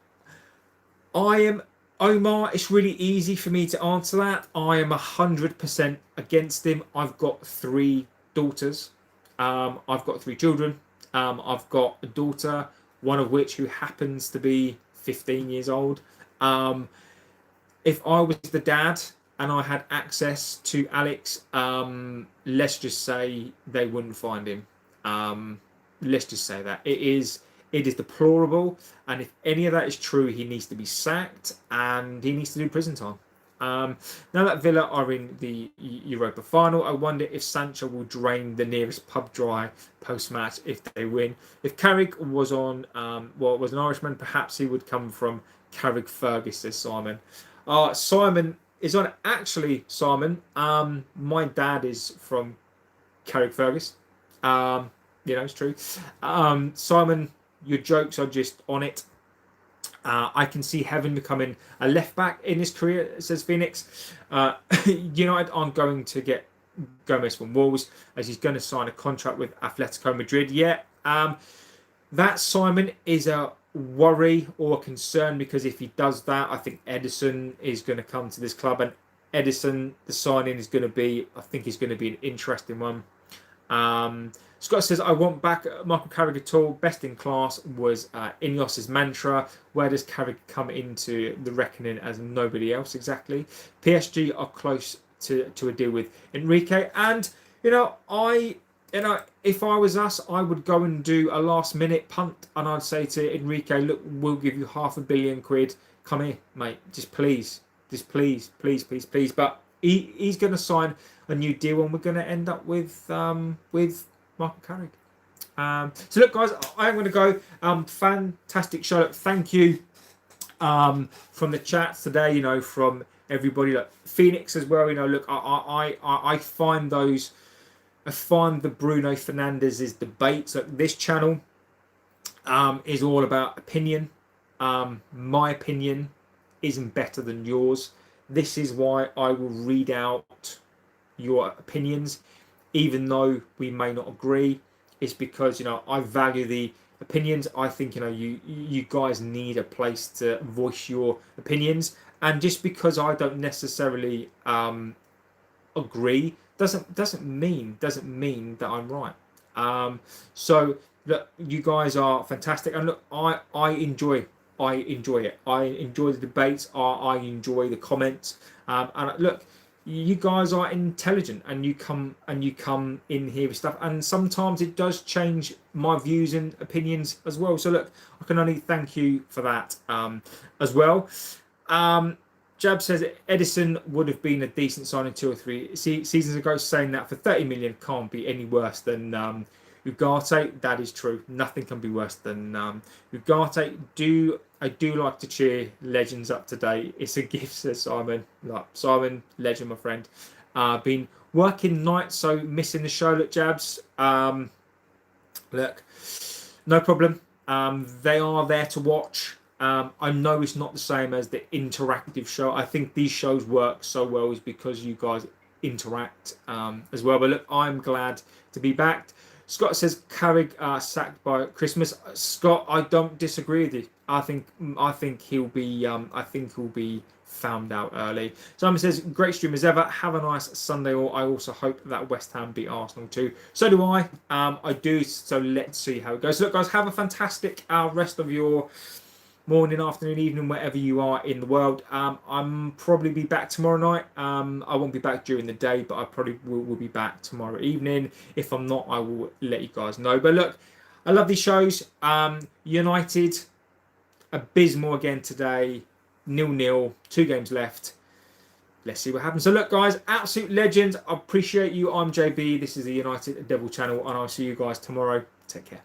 I am. Omar, it's really easy for me to answer that. I am 100% against him. I've got 3 daughters. I've got 3 children. I've got a daughter, one of which who happens to be 15 years old. If I was the dad and I had access to Alex, let's just say they wouldn't find him. Let's just say that. It is deplorable, and if any of that is true, he needs to be sacked and he needs to do prison time. Now that Villa are in the Europa final, I wonder if Sancho will drain the nearest pub dry post-match if they win. If Carrick was was an Irishman, perhaps he would come from Carrick Fergus, says Simon. Simon is on. Actually, Simon, my dad is from Carrick Fergus. You know, it's true. Simon, your jokes are just on it. I can see Heaven becoming a left back in his career, says Phoenix. United aren't going to get Gomez from Wolves as he's going to sign a contract with Atletico Madrid. Yeah, that, Simon, is a worry or a concern, because if he does that, I think Edison is going to come to this club, and Edison, the signing is going to be, I think, is going to be an interesting one. Scott says, I want back Michael Carrick at all. Best in class was Ineos's mantra. Where does Carrick come into the reckoning as nobody else exactly? PSG are close to a deal with Enrique. And If I was us, I would go and do a last minute punt, and I'd say to Enrique, look, we'll give you £500 million. Come here, mate. Just please, please. But he's going to sign a new deal, and we're going to end up with Michael Carrick. So look, guys, I'm going to go. Fantastic show. Look, thank you from the chats today. From everybody. Look, Phoenix as well. Look, I find those. I find the Bruno Fernandes debates. Look, this channel is all about opinion. My opinion isn't better than yours. This is why I will read out your opinions, even though we may not agree. It's because I value the opinions. I think you guys need a place to voice your opinions, and just because I don't necessarily agree doesn't mean that I'm right. So look, you guys are fantastic, and look, I enjoy it. I enjoy the debates. I enjoy the comments. And look, you guys are intelligent, and you come in here with stuff, and sometimes it does change my views and opinions as well. So look, I can only thank you for that as well. Jab says Edison would have been a decent signing 2 or 3 seasons ago. Saying that for 30 million can't be any worse than Ugarte. That is true. Nothing can be worse than Ugarte. I do like to cheer legends up today. It's a gift, says Simon. Like, Simon, legend, my friend. Been working nights, so missing the show. Look, Jabs. Look, no problem. They are there to watch. I know it's not the same as the interactive show. I think these shows work so well is because you guys interact as well. But look, I'm glad to be back. Scott says Carrick sacked by Christmas. Scott, I don't disagree with you. I think he'll be found out early. Simon says great stream as ever. Have a nice Sunday. Or I also hope that West Ham beat Arsenal too. So do I. I do. So let's see how it goes. So look, guys, have a fantastic rest of your morning, afternoon, evening, wherever you are in the world. I'm probably be back tomorrow night. I won't be back during the day, but I probably will be back tomorrow evening. If I'm not, I will let you guys know. But look, I love these shows. United, abysmal again today. 0-0, 2 games left. Let's see what happens. So look, guys, absolute legends. I appreciate you. I'm JB. This is the United Devil channel, and I'll see you guys tomorrow. Take care.